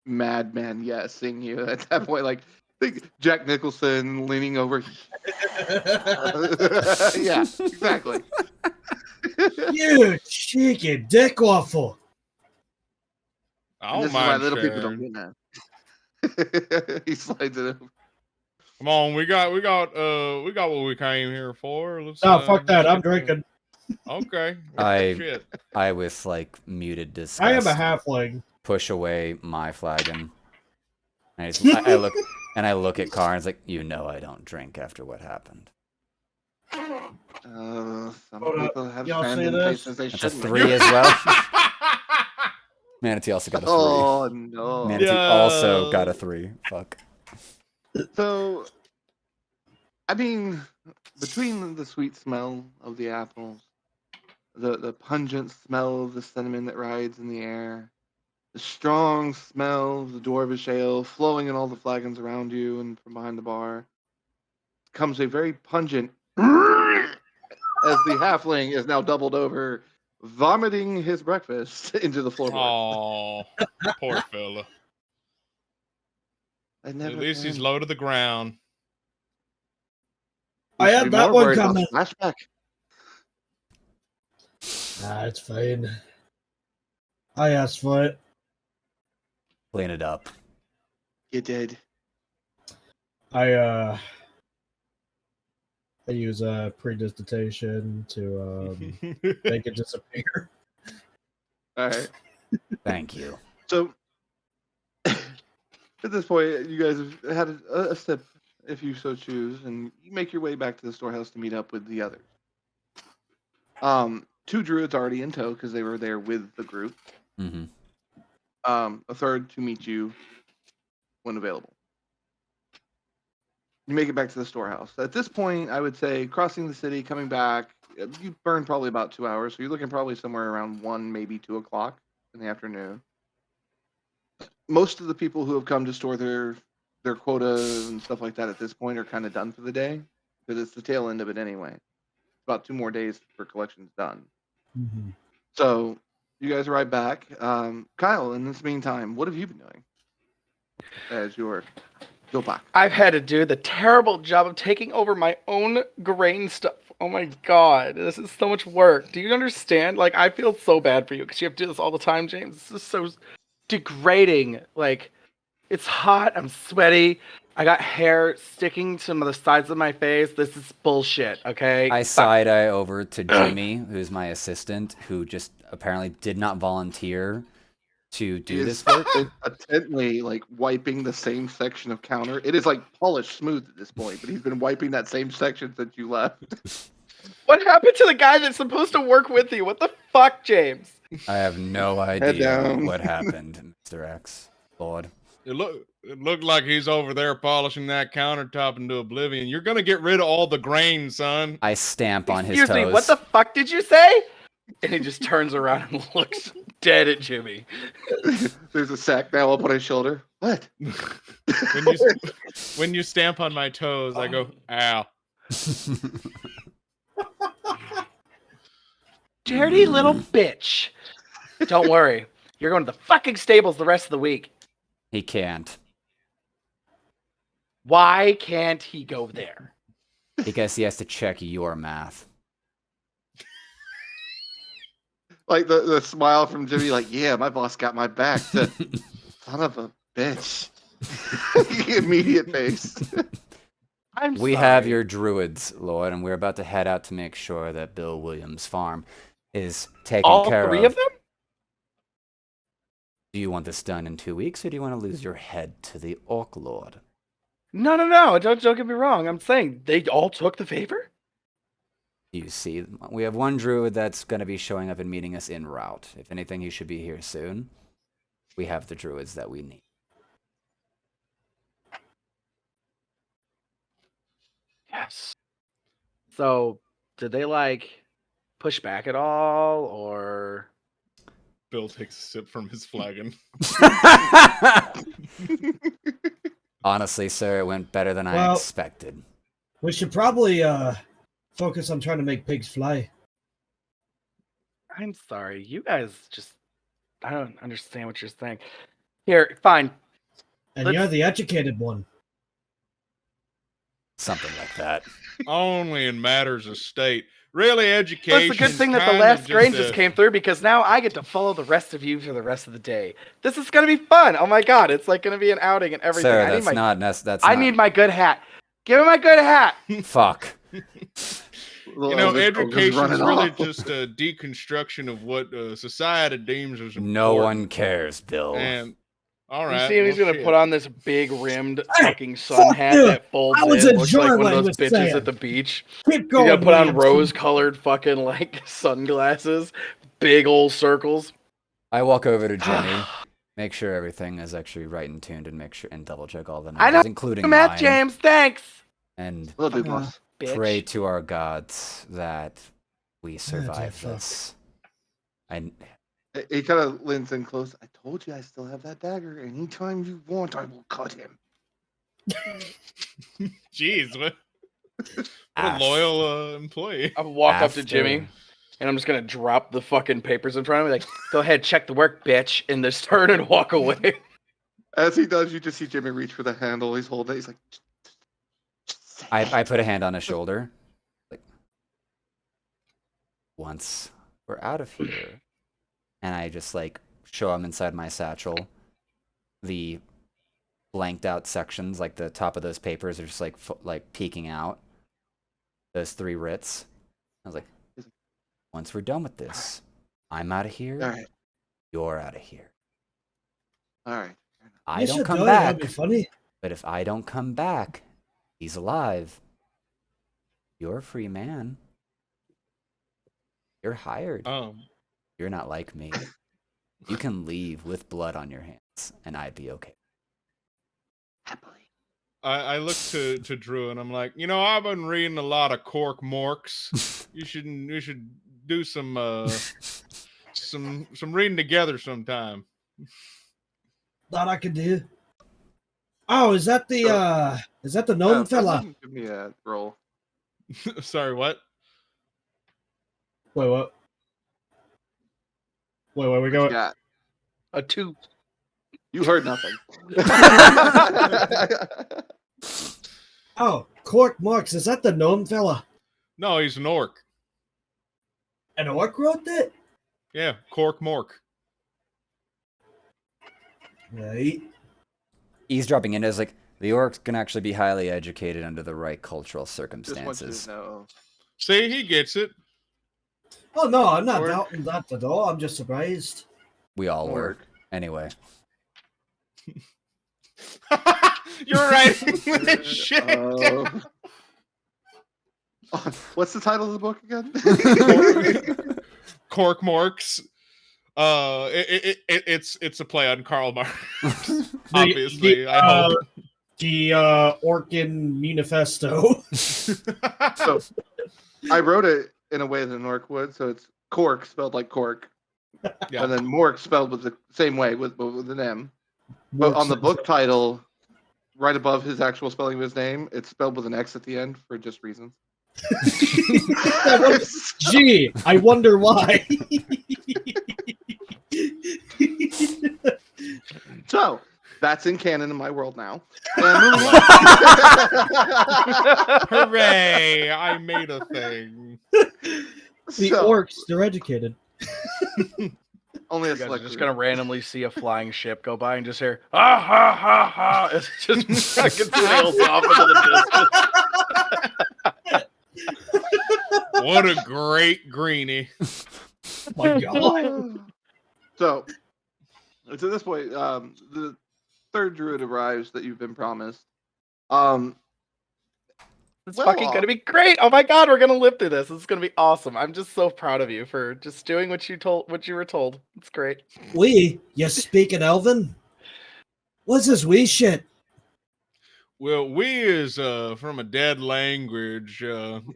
madman yesing you at that point, like think Jack Nicholson leaning over. Yeah, exactly.
You cheeky dick waffle.
Oh
This is why little people don't get that. He slides it over.
Come on, we got what we came here for. Let's
No, fuck that. I'm drinking.
Okay. Shit.
I with like muted disgust.
I am a halfling.
Push away my flagon. And I look at Karn. It's like, you know, I don't drink after what happened.
Some
Hold up.
people have
Y'all see
random
this?
places they
That's a
shouldn't.
3 as well. Manatee also got a 3.
Oh no!
Manatee also got a 3. Fuck.
So, I mean, between the sweet smell of the apples, the pungent smell of the cinnamon that rides in the air, the strong smell of the dwarvish ale flowing in all the flagons around you and from behind the bar, comes a very pungent as the halfling is now doubled over, vomiting his breakfast into the floorboard.
Oh, poor fella.
At
At least he's low to the ground.
I had that one coming.
Flashback.
Nah, it's fine. I asked for it.
Clean it up.
You did.
I use a predigitation to make it disappear.
All right.
Thank you.
So at this point, you guys have had a sip, if you so choose, and you make your way back to the storehouse to meet up with the others. 2 druids already in tow because they were there with the group.
Mm-hmm.
A third to meet you when available. You make it back to the storehouse. At this point, I would say crossing the city, coming back, you burn probably about 2 hours, so you're looking probably somewhere around 1, maybe 2 o'clock in the afternoon. Most of the people who have come to store their quota and stuff like that at this point are kind of done for the day because it's the tail end of it anyway. It's about 2 more days for collections done.
Mm-hmm.
So you guys are right back. Kyle, in this meantime, what have you been doing as your Gilpak?
I've had to do the terrible job of taking over my own grain stuff. Oh my god, this is so much work. Do you understand? Like, I feel so bad for you because you have to do this all the time, James. This is so degrading. Like, it's hot, I'm sweaty, I got hair sticking to the sides of my face. This is bullshit, okay?
I side-eye over to Jimmy, who's my assistant, who just apparently did not volunteer to do this work.
Intently wiping the same section of counter. It is polished smooth at this point, but he's been wiping that same section since you left.
What happened to the guy that's supposed to work with you? What the fuck, James?
I have no idea what happened, Mr. X. Lord.
It looked like he's over there polishing that countertop into oblivion. You're gonna get rid of all the grain, son.
I stamp on his
Excuse
toes.
me, what the fuck did you say? And he just turns around and looks dead at Jimmy.
There's a sack now up on his shoulder. What?
When you stamp on my toes, I go, ow.
Dirty little bitch. Don't worry. You're going to the fucking stables the rest of the week.
He can't.
Why can't he go there?
Because he has to check your math.
The smile from Jimmy, yeah, my boss got my back. Son of a bitch. Immediate face.
We have your druids, Lord, and we're about to head out to make sure that Bill Williams' farm is taken care of.
All three of them?
Do you want this done in 2 weeks, or do you want to lose your head to the Orc Lord?
No. Don't get me wrong. I'm saying they all took the favor?
You see, we have one druid that's going to be showing up and meeting us en route. If anything, he should be here soon. We have the druids that we need.
Yes. So, did they push back at all, or?
Bill takes a sip from his flagon.
Honestly, sir, it went better than I expected.
We should probably focus on trying to make pigs fly.
I'm sorry. You guys I don't understand what you're saying. Here, fine.
And you're the educated one.
Something like that.
Only in matters of state. Really, education.
It's a good thing that the last grain just came through, because now I get to follow the rest of you for the rest of the day. This is going to be fun. Oh my god, it's going to be an outing and everything.
Sir, I
need my good hat. Give me my good hat.
Fuck.
Education is really just a deconstruction of what society deems as important.
No one cares, Bill.
And all right,
you see him, he's gonna put on this big rimmed fucking sun hat that folds in. Looks like one of those bitches at the beach.
Keep going.
He's gonna put on rose-colored fucking sunglasses, big old circles.
I walk over to Jimmy, make sure everything is actually right and tuned, and make sure and double check all the numbers,
I know,
including
math,
mine.
James. Thanks.
And
Will do, boss.
Pray to our gods that we survive this.
He kind of leans in close. I told you I still have that dagger. Anytime you want, I will cut him.
Jeez, what a loyal employee.
I walk up to Jimmy, and I'm just gonna drop the fucking papers in front of me. Go ahead, check the work, bitch, and just turn and walk away.
As he does, you just see Jimmy reach for the handle. He's holding it. He's like,
I put a hand on his shoulder. Once we're out of here, and I just show him inside my satchel the blanked out sections, the top of those papers are just peeking out. Those 3 writs. I was like, once we're done with this, I'm out of here.
all right,
You're out of here.
all right.
I don't come back. But if I don't come back, he's alive. You're a free man. You're hired. You're not like me. You can leave with blood on your hands, and I'd be okay.
Happily.
I look to Drew and I'm like, I've been reading a lot of Cork Morks, You should do some reading together sometime.
That I can do. Oh, is that the gnome fella?
Give me a roll.
Sorry, what?
Wait, what? Wait, where we
What you
going?
got?
A 2.
You heard nothing.
Oh, Cork Marks, is that the gnome fella?
No, he's an orc.
An orc wrote that?
Yeah, Cork Mork.
Right.
Eavesdropping in is like the orcs can actually be highly educated under the right cultural
Just want you
circumstances.
to know.
See, he gets it.
Oh no, I'm not
Orc.
doubting that at all. I'm just surprised.
We all were.
Orc.
Anyway.
You're right. Shit.
What's the title of the book again?
Cork Morks. It's a play on Karl Marx. Obviously, I hope.
The Orkin Manifesto.
So, I wrote it in a way that an orc would, so it's cork spelled like cork,
Yeah.
and then mork spelled with the same way with an M. But on the book title, right above his actual spelling of his name, it's spelled with an X at the end for just reasons.
Gee, I wonder why.
So that's in canon in my world now. And moving on.
Hooray! I made a thing.
The orcs, they're educated.
Only a
You guys are
select
just
group.
gonna randomly see a flying ship go by and just hear ha ha ha. It just fucking sails off into the distance.
What a great greenie.
My God.
So, to this point, the third druid arrives that you've been promised.
It's
Well
fucking gonna be great. Oh my God, we're gonna live through this. It's gonna be awesome. I'm just so proud of you for just doing what you were told. It's great.
You speaking Elven? What's this wee shit?
Well, we is from a dead language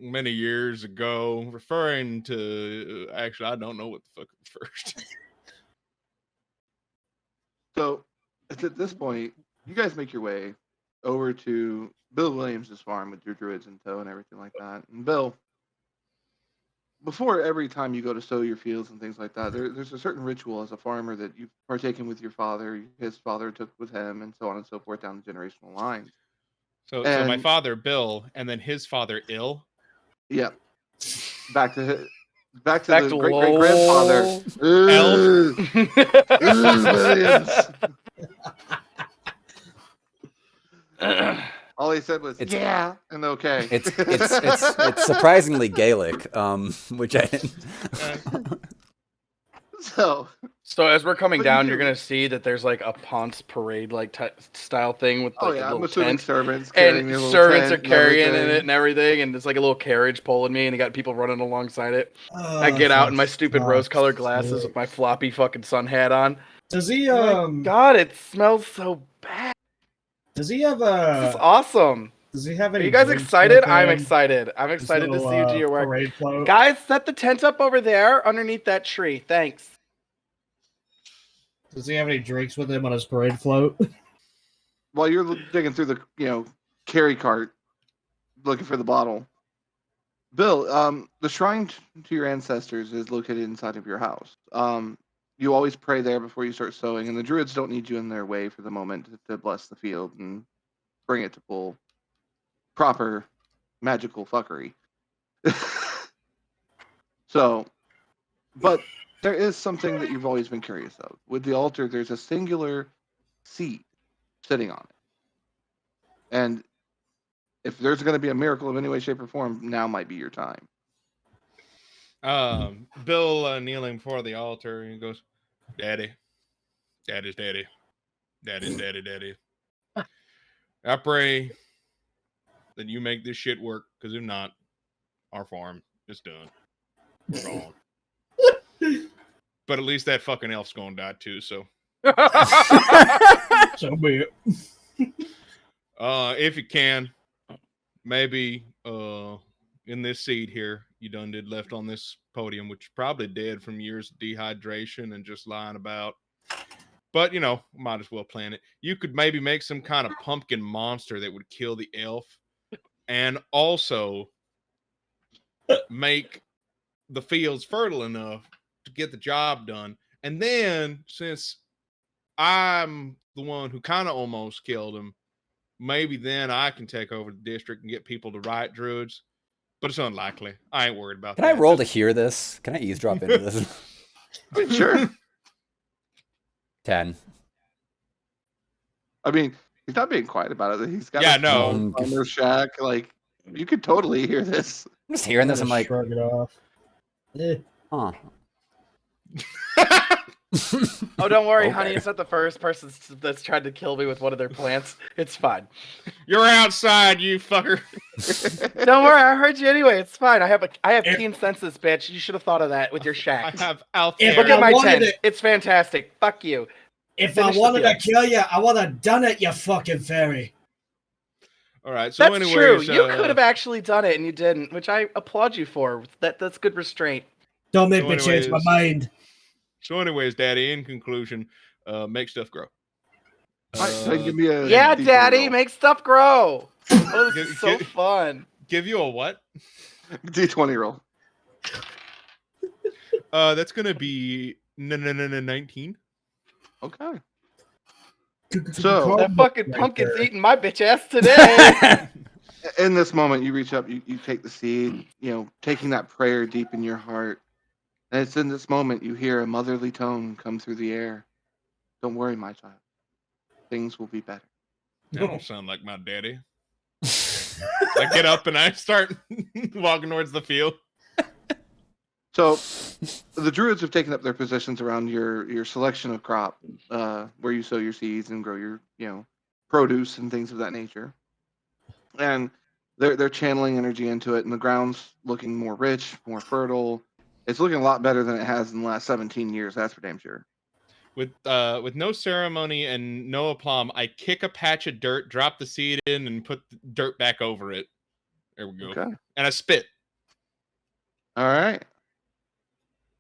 many years ago, referring to actually I don't know what the fuck first.
So, it's at this point, you guys make your way over to Bill Williams' farm with your druids in tow and everything like that. And Bill, before every time you go to sow your fields and things like that, there's a certain ritual as a farmer that you've partaken with your father, his father took with him, and so on and so forth down the generational line.
So my
And-
father Bill, and then his father Ill.
Yep. Back to the
Back
great
to
great grandfather. Williams. All he said was yeah and okay.
It's surprisingly Gaelic, which I didn't.
So
as we're coming
But you
down,
do-
you're gonna see that there's like a Ponce parade like style thing with like a
I'm
little
assuming
tent.
servants carrying
And
their little
servants are
tent and
carrying in
everything.
it and everything, and it's like a little carriage pulling me, and you got people running alongside it.
Oh,
I get out in my
for
stupid
fuck's
rose-colored glasses
sake.
with my floppy fucking sun hat on.
Does he
Oh my God, it smells so bad.
does he have
This is
a
awesome.
does he have
Are
any
you guys
drinks
excited?
with
I'm
him?
excited. I'm
His
excited to
little,
see you do your work.
parade float?
Guys, set the tent up over there underneath that tree. Thanks.
Does he have any drinks with him on his parade float?
While you're digging through the carry cart looking for the bottle, Bill, the shrine to your ancestors is located inside of your house. You always pray there before you start sowing, and the druids don't need you in their way for the moment to bless the field and bring it to full proper magical fuckery. So, but there is something that you've always been curious of. With the altar, there's a singular seed sitting on it. And if there's going to be a miracle of any way, shape, or form, now might be your time.
Bill kneeling before the altar, and he goes, "Daddy, Daddy's daddy, Daddy's daddy, Daddy. I pray that you make this shit work, because if not, our farm is done. We're gone. But at least that fucking elf's gonna die too, so.
So be it.
If you can, maybe in this seed here,
you done did left on this podium, which probably dead from years of dehydration and just lying about. But, might as well plan it. You could maybe make some kind of pumpkin monster that would kill the elf and also make the fields fertile enough to get the job done. And then, since I'm the one who kind of almost killed him, maybe then I can take over the district and get people to write druids. But it's unlikely. I ain't worried about
that. Can I roll to hear this? Can I eavesdrop into this?
Sure.
10.
I mean, he's not being quiet about it. He's got
no.
a shack. Like, you could totally hear this.
I'm just hearing this. I'm like,
shrug it off.
huh.
Oh, don't worry, honey. It's not the first person that's tried to kill me with one of their plants. It's fine.
You're outside, you fucker.
Don't worry, I heard you anyway. It's fine. I have keen senses, bitch. You should have thought of that with your
I
shack.
have out
If
there.
Look at my
wanted
tent. It's fantastic. Fuck you.
If
Finish
I
the
wanted to
field.
kill you, I would have done it, you fucking fairy.
All right. So,
That's
anyways,
true. You could have actually done it and you didn't, which I applaud you for. That's good restraint.
Don't make
So
me change my
anyways-
mind.
So, anyways, Daddy. In conclusion, make stuff grow.
All right, so give me a
Yeah,
D20
Daddy,
roll.
make stuff grow. Oh, this is so
Get-
fun.
Give you a what?
D20 roll.
That's gonna be 19.
Okay. So-
That fucking pumpkin's eating my bitch ass today.
In this moment, you reach up, you take the seed, taking that prayer deep in your heart. And it's in this moment you hear a motherly tone come through the air. Don't worry, my child. Things will be better.
That don't sound like my daddy. I get up and I start walking towards the field.
So the druids have taken up their positions around your selection of crop, where you sow your seeds and grow your produce and things of that nature. And they're channeling energy into it, and the ground's looking more rich, more fertile. It's looking a lot better than it has in the last 17 years. That's for damn sure.
With no ceremony and no aplomb, I kick a patch of dirt, drop the seed in, and put the dirt back over it. There we go.
Okay.
And I spit.
All right.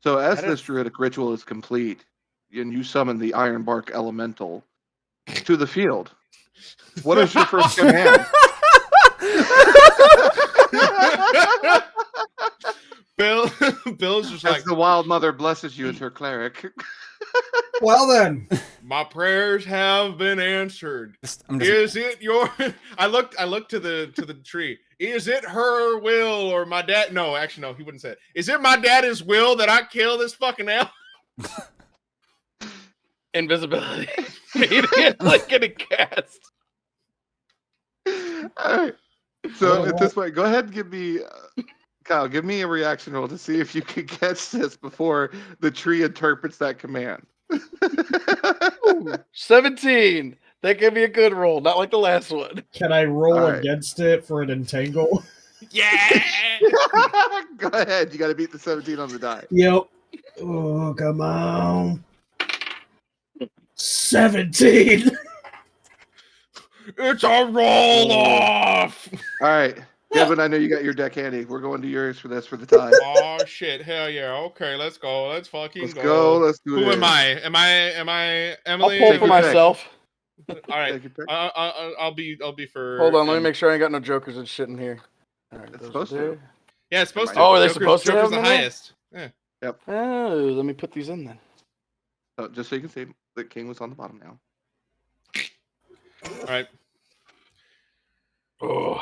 So as
That
this
is-
druidic ritual is complete, and you summon the Ironbark Elemental to the field, what is your first command?
Bill's just
As
like,
the Wild Mother blesses you as her cleric.
Well then,
my prayers have been answered.
I'm just,
Is it your? I looked to the tree. Is it her will or my dad? No, actually, no. He wouldn't say it. Is it my daddy's will that I kill this fucking elf?
Invisibility. Immediately getting cast.
All right. So at this point, go ahead and give me, Kyle, give me a reaction roll to see if you can catch this before the tree interprets that command.
Ooh, 17. That could be a good roll, not like the last one.
can I roll
All right.
against it for an entangle?
Yeah.
Go ahead. You got to beat the 17 on the die.
Yep. Oh, come on. 17.
It's a roll off.
All right. Kevin, I know you got your deck handy. We're going to yours for this for the tie.
Oh shit! Hell yeah! Okay, let's go. Let's fucking
Let's go. Let's do it.
Who am I? Am I
I'll
Emily?
pull
Take
for
your pick.
myself.
All right.
Take your pick.
I'll be for.
Hold on, let me make sure I ain't got no jokers and shit in here. All right,
It's
those
supposed
are
to.
there.
Yeah, it's supposed to.
Oh, are they
Joker's-
supposed to
Joker's
have
the
them in there?
highest. Yeah.
Oh, let me put these in then.
So just so you can see, the king was on the bottom now.
All right.
Oh.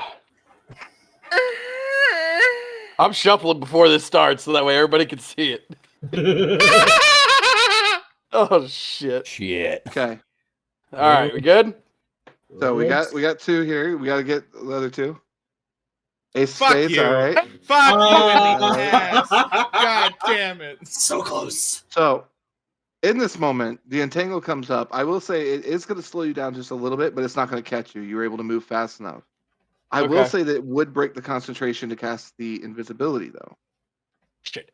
I'm shuffling before this starts so that way everybody can see it. Oh shit.
shit.
Okay.
All right, we good?
So we got two here. We got to get the other two. Ace
Fuck
spades.
you.
All right.
Fuck you in the
Uh,
ass. God damn it.
So close.
So, in this moment, the entangle comes up. I will say it is going to slow you down just a little bit, but it's not going to catch you. You were able to move fast enough. I will
Okay.
say that it would break the concentration to cast the invisibility, though.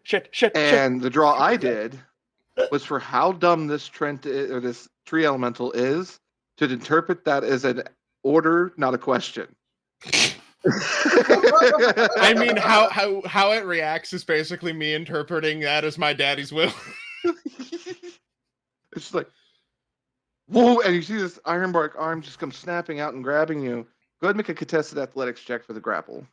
Shit.
And the draw I did was for how dumb this this tree elemental is to interpret that as an order, not a question.
I mean, how it reacts is basically me interpreting that as my daddy's will.
It's just like, whoa, and you see this ironbark arm just come snapping out and grabbing you. Go ahead and make a contested athletics check for the grapple.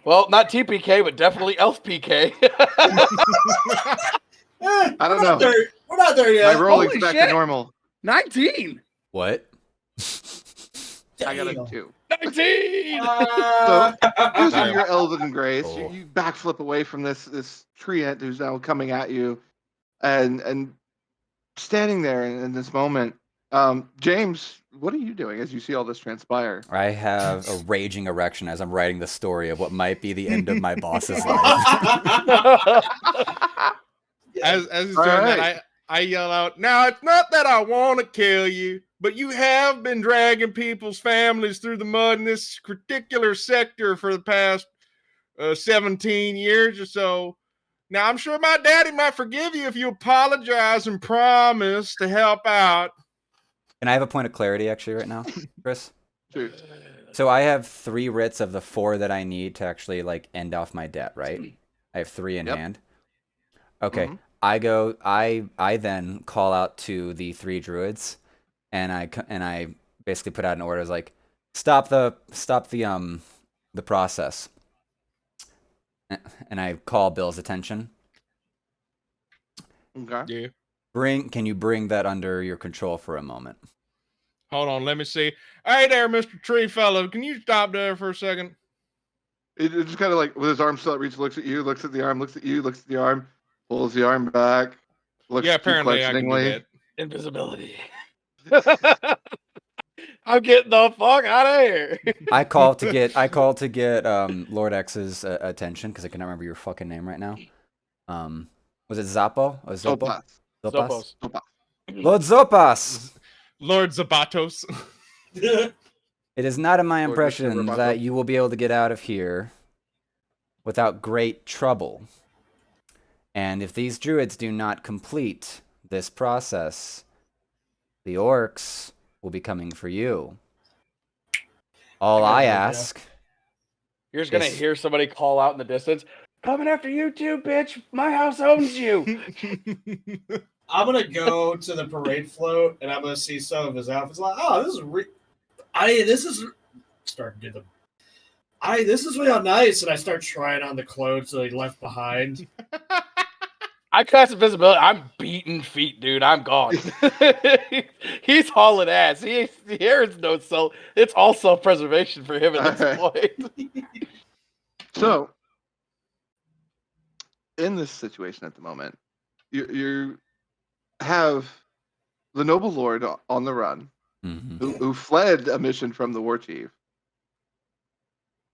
Well, not TPK, but definitely Elf PK.
I don't know.
We're not there yet.
My rolling's
Holy
back
shit.
to normal.
19.
What?
I got a
Damn.
2.
19.
So, using
Sorry.
your elven grace,
Oh.
you backflip away from this treant who's now coming at you, and standing there in this moment. James, what are you doing as you see all this transpire?
I have a raging erection as I'm writing the story of what might be the end of my boss's life.
As he's
All
doing
right.
that, I yell out, "Now it's not that I want to kill you, but you have been dragging people's families through the mud in this particular sector for the past 17 years or so. Now I'm sure my daddy might forgive you if you apologize and promise to help out."
Can I have a point of clarity actually right now, Chris?
Shoot.
So I have 3 writs of the 4 that I need to actually like end off my debt, right? I have 3 in
Yep.
hand. Okay.
Mhm.
I then call out to the 3 druids, and I basically put out an order. I was like, stop the process, and I call Bill's attention.
Okay.
Yeah.
Can you bring that under your control for a moment?
Hold on, let me see. Hey there, Mr. Tree Fellow. Can you stop there for a second?
It just kind of like with his arm still out, reach, looks at you, looks at the arm, looks at you, looks at the arm, pulls the arm back, looks
Yeah,
at you
apparently I can do
questioningly.
that.
Invisibility. I'm getting the fuck out of here.
I call to get Lord X's attention because I cannot remember your fucking name right now. Was it Zappo? Or Zopo?
Zopas.
Zopos.
Zopas.
Lord Zopas!
Lord Zabatos.
It is not in my
Lord
impression
Mr. Roboto.
that you will be able to get out of here without great trouble. And if these druids do not complete this process, the orcs will be coming for you. All I ask
You're just gonna
Yes.
hear somebody call out in the distance, "Coming after you too, bitch! My house owns you."
I'm gonna go to the parade float and I'm gonna see some of his outfits. Like, oh, this is starting to do this is real nice, and I start trying on the clothes that he left behind.
I cast invisibility. I'm beating feet, dude. I'm gone. He's hauling ass. Here is no soul. It's all self-preservation for him at this point.
So, in this situation at the moment, you have the noble lord on the run
Mhm.
who fled a mission from the war chief.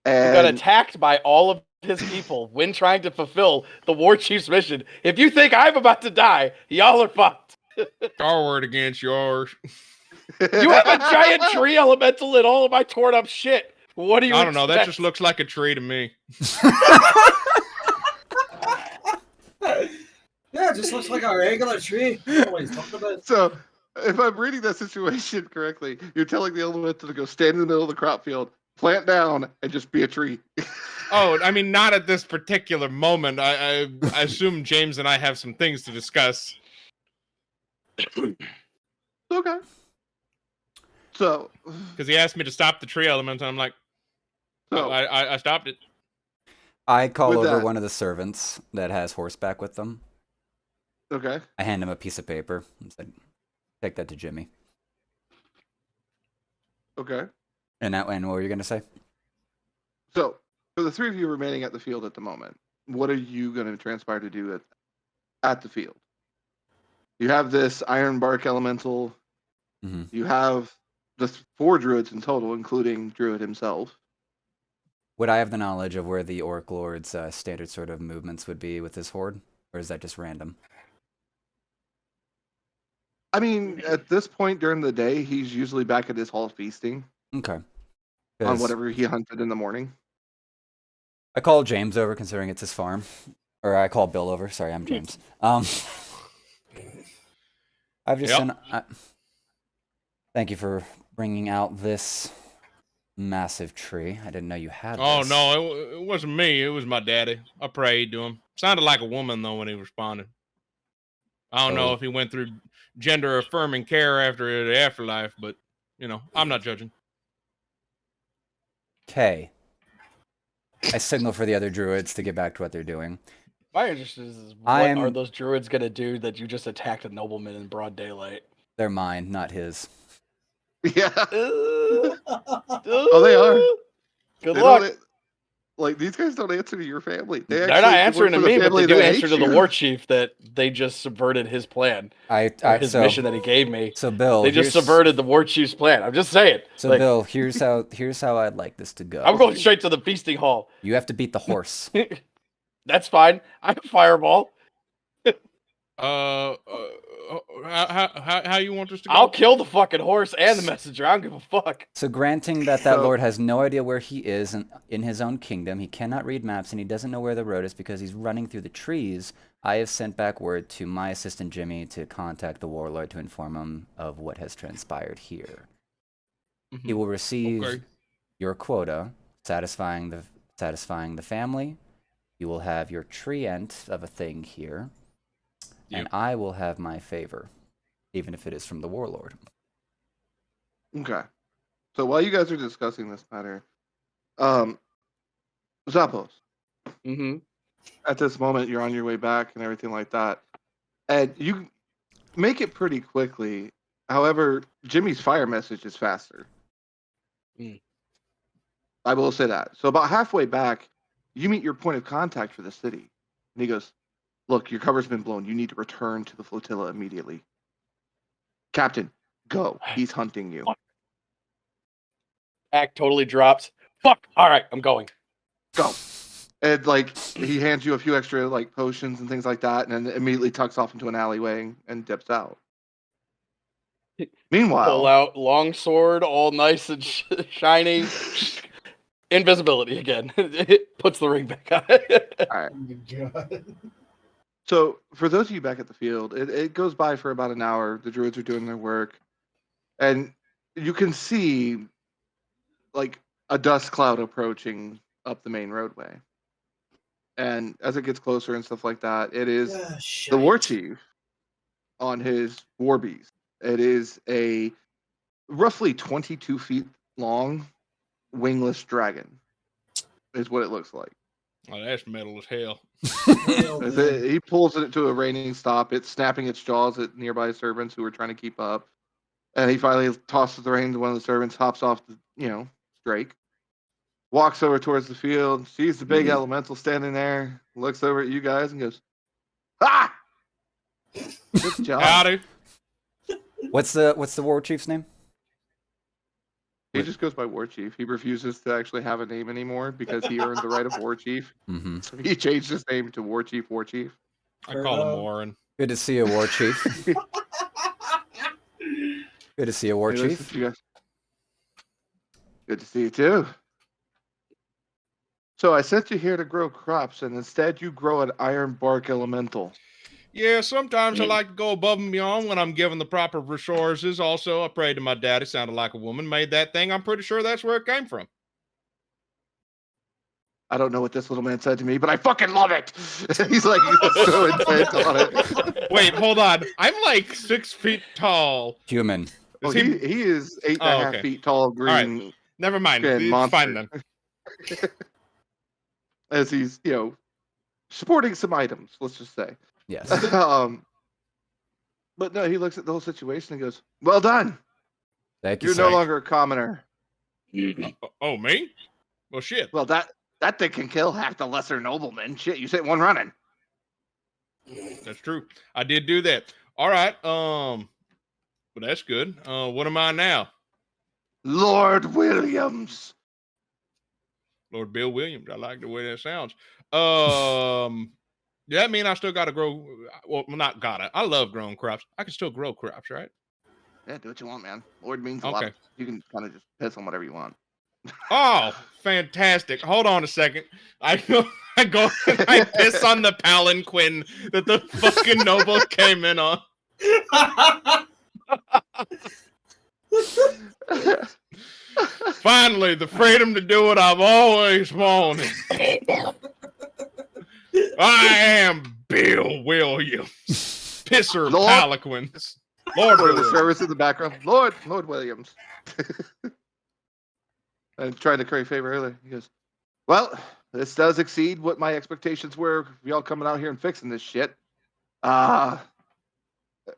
He got
And
attacked by all of his people when trying to fulfill the war chief's mission. If you think I'm about to die, y'all are fucked.
Our word against yours.
You have a giant tree elemental in all of my torn up shit. What do you
I don't know. That
expect?
just looks like a tree to me.
Yeah, it just looks like our regular tree. Always talking about.
So, if I'm reading that situation correctly, you're telling the elemental to go stand in the middle of the crop field, plant down, and just be a tree.
Oh, I mean, not at this particular moment. I assume James and I have some things to discuss.
Okay. So,
Because he asked me to stop the tree element, and I'm like,
so
I stopped it.
I call
With
over
that-
one of the servants that has horseback with them.
okay.
I hand him a piece of paper and said, take that to Jimmy.
Okay.
And what were you going to say?
So, for the 3 of you remaining at the field at the moment, what are you going to transpire to do at the field? You have this ironbark elemental.
Mhm.
You have the 4 druids in total, including Druid himself.
Would I have the knowledge of where the Orc Lord's standard sort of movements would be with his horde? Or is that just random?
I mean, at this point during the day, he's usually back at his hall feasting
Okay.
on
'Cause
whatever he hunted in the morning.
I call James over considering it's his farm. Or I call Bill over. Sorry, I'm James. I've just
Yep.
sent... thank you for bringing out this massive tree. I didn't know you had
Oh
this.
no, it wasn't me. It was my daddy. I prayed to him. Sounded like a woman though when he responded. I don't know if he went through gender affirming care after the afterlife, but I'm not judging.
Okay. I signal for the other druids to get back to what they're doing.
My interest is what are those druids gonna do that you just attacked a nobleman in broad daylight?
They're mine, not his.
Yeah.
Oh,
they are.
Good
They
luck.
don't, like these guys don't answer to your family.
They're not answering to me, but they do answer to the
war
war chief that they just subverted his plan. His mission that he gave me.
So Bill,
they just subverted the war chief's plan. I'm just saying.
So Bill, here's how I'd like this to go.
I'm going straight to the feasting hall.
You have to beat the horse.
That's fine. I have fireball.
How you want this to go?
I'll kill the fucking horse and the messenger. I don't give a fuck.
So granting that lord has no idea where he is in his own kingdom, he cannot read maps, and he doesn't know where the road is because he's running through the trees, I have sent back word to my assistant Jimmy to contact the warlord to inform him of what has transpired here. He will receive your quota, satisfying the family. You will have your treant of a thing here. And I will have my favor, even if it is from the warlord.
Okay. So while you guys are discussing this matter, Zappos.
Mm-hmm.
At this moment, you're on your way back and everything like that. And you make it pretty quickly. However, Jimmy's fire message is faster. I will say that. So about halfway back, you meet your point of contact for the city. And he goes, look, your cover's been blown. You need to return to the flotilla immediately. Captain, go. He's hunting you.
Act totally drops. Fuck. All right, I'm going.
Go. And he hands you a few extra potions and things like that, and then immediately tucks off into an alleyway and dips out. Meanwhile,
pull out longsword, all nice and shiny. Invisibility again. It puts the ring back on.
All right.
Oh my God.
So, for those of you back at the field, it goes by for about an hour. The druids are doing their work. And you can see, a dust cloud approaching up the main roadway. And as it gets closer and stuff like that, it is the war chief on his war beast. It is a roughly 22 feet long wingless dragon, is what it looks like.
Oh, that's metal as hell.
He pulls it to a reining stop. It's snapping its jaws at nearby servants who are trying to keep up. And he finally tosses the rein to one of the servants, hops off the, Drake, walks over towards the field, sees the big elemental standing there, looks over at you guys and goes, "Ah! Good job."
Howdy.
What's the war chief's name?
He just goes by War Chief. He refuses to actually have a name anymore because he earned the right of War Chief.
Mm-hmm.
So he changed his name to War Chief. War Chief.
I call him Warren.
Good to see you, War Chief. Good to see you, War Chief.
Good to see you too. So I sent you here to grow crops, and instead you grow an iron bark elemental.
Yeah, sometimes I like to go above and beyond when I'm given the proper resources. Also, I prayed to my daddy, sounded like a woman, made that thing. I'm pretty sure that's where it came from.
I don't know what this little man said to me, but I fucking love it. He's so intent on it.
Wait, hold on. I'm 6 feet tall.
Human.
Well, he is 8.5 feet tall, green.
Right. Never mind.
It's
Monster. Fine then.
As he's, sporting some items, let's just say.
Yes.
But no, he looks at the whole situation and goes, "Well done.
Thank you.
You're no longer a commoner."
Oh, me? Well, shit.
Well, that thing can kill half the lesser noblemen. Shit, you sent one running.
That's true. I did do that. All right. But that's good. What am I now?
Lord Williams.
Lord Bill Williams. I like the way that sounds. Does that mean I still got to grow? Well, not gotta. I love growing crops. I can still grow crops, right?
Yeah, do what you want, man. Lord means a lot. You can kind of just piss on whatever you want.
Oh, fantastic. Hold on a second. I go and I piss on the palanquin that the fucking noble came in on.
Finally, the freedom to do what I've always wanted. I am Bill Williams, Pisser
Lord?
Paliquins. Lord
One of the
Williams.
servers in the background. Lord Williams. I tried to curry favor earlier. He goes, well, this does exceed what my expectations were. Y'all coming out here and fixing this shit. To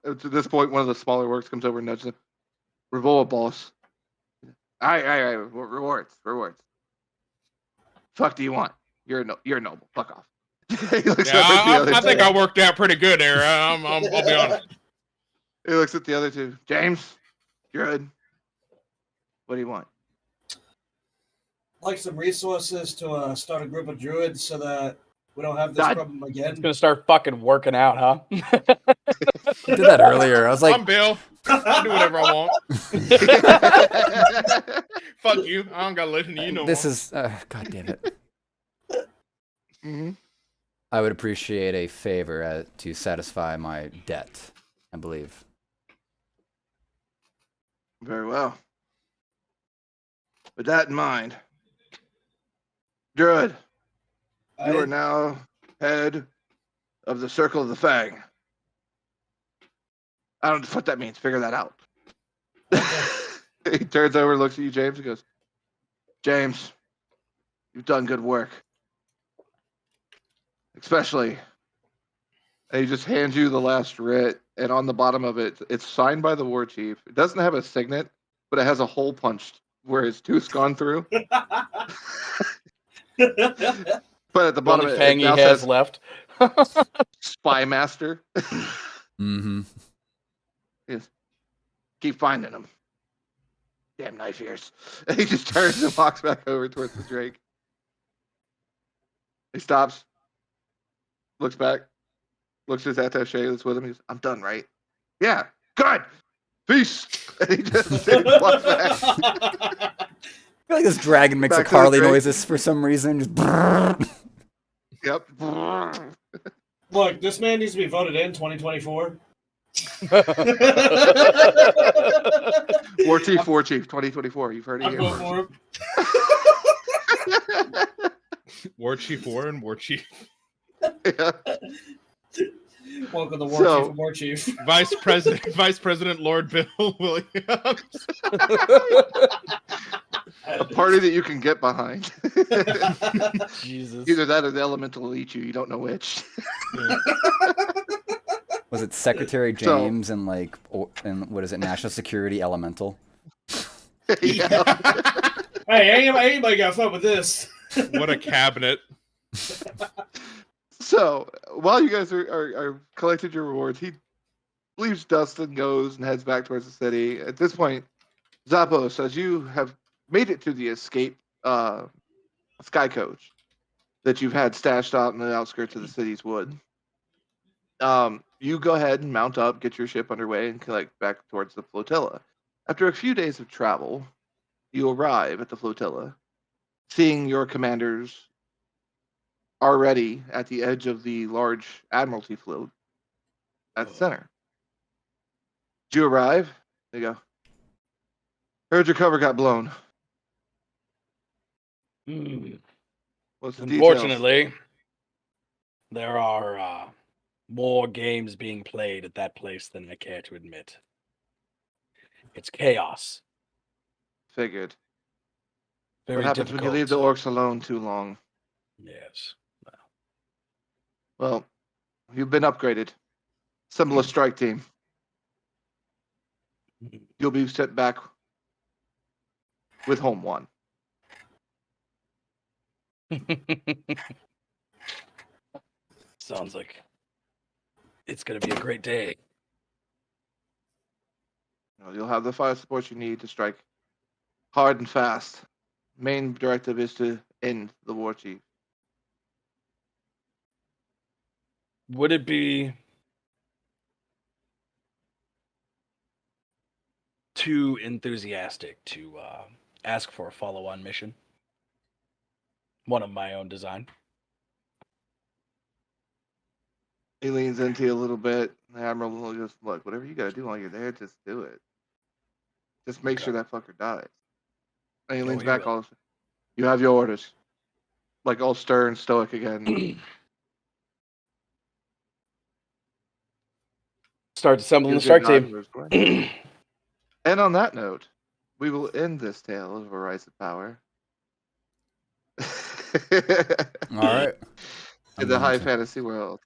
this point, one of the smaller works comes over and nudges him. Revolt boss. All right. Rewards. Fuck do you want? You're a noble. Fuck off. He looks
Yeah,
up at the other
I think
two.
I worked out pretty good there. I'll be honest.
He looks at the other two. James, good. What do you want?
Like some resources to start a group of druids so that we don't have this
God.
problem
It's
again.
gonna start fucking working out, huh?
I did that earlier. I was like,
I'm Bill. I do whatever I want. Fuck you. I don't gotta listen to you no
this
more.
is, God damn it.
Mm-hmm.
I would appreciate a favor to satisfy my debt, I believe.
Very well. With that in mind, Druid, you are now head of the Circle of the Fang. I don't know what that means. Figure that out. He turns over, looks at you, James, and goes, James, you've done good work. Especially, and he just hands you the last writ, and on the bottom of it, it's signed by the war chief. It doesn't have a signet, but it has a hole punched where his tooth's gone through. But at the bottom,
Only
it
fang he
now
has
says
left.
Spy Master.
Mm-hmm.
Yes. Keep finding them. Damn knife ears. And he just turns and walks back over towards the Drake. He stops, looks back, looks at his attaché that's with him. He goes, I'm done, right? Yeah, good. Peace. And he just walks back.
I feel like this dragon makes
Back
like
to the
Harley
Drake.
noises for some reason. Just
Yep.
Look, this man needs to be voted in 2024.
War Chief, 2024. You've heard it
I'm
here.
going for him.
War Chief Warren, War Chief.
Yeah.
Welcome to War
So-
Chief and War Chief.
Vice President Lord Bill Williams.
A party that you can get behind.
Jesus.
Either that or the elemental will eat you. You don't know which.
Was it Secretary
So-
James and like, and what is it, National Security Elemental?
Yeah.
Hey, anybody got fun with this?
What a cabinet.
So while you guys are collecting your rewards, he leaves dust and goes and heads back towards the city. At this point, Zappos, as you have made it to the escape sky coach that you've had stashed out in the outskirts of the city's wood, you go ahead and mount up, get your ship underway, and collect back towards the flotilla. After a few days of travel, you arrive at the flotilla, seeing your commanders already at the edge of the large Admiralty float at the center. Did you arrive? There you go. Heard your cover got blown. What's the details?
Unfortunately, there are more games being played at that place than I care to admit. It's chaos.
Figured.
Very
What happens when you leave the
difficult.
orcs alone too long?
Yes.
Well, you've been upgraded. Assemble a strike team. You'll be sent back with home one.
Sounds like it's going to be a great day.
You'll have the fire support you need to strike hard and fast. Main directive is to end the war chief.
Would it be too enthusiastic to ask for a follow-on mission? One of my own design.
He leans into you a little bit. The Admiral will just, look, whatever you gotta do while you're there, just do it. Just make sure that fucker dies. And he leans
he
back
will.
all. You have your orders. Like all stern, stoic again.
Start assembling the
Gives you a
strike
nod
team.
and moves away. And on that note, we will end this tale of a rise of power.
All right.
In the high fantasy world.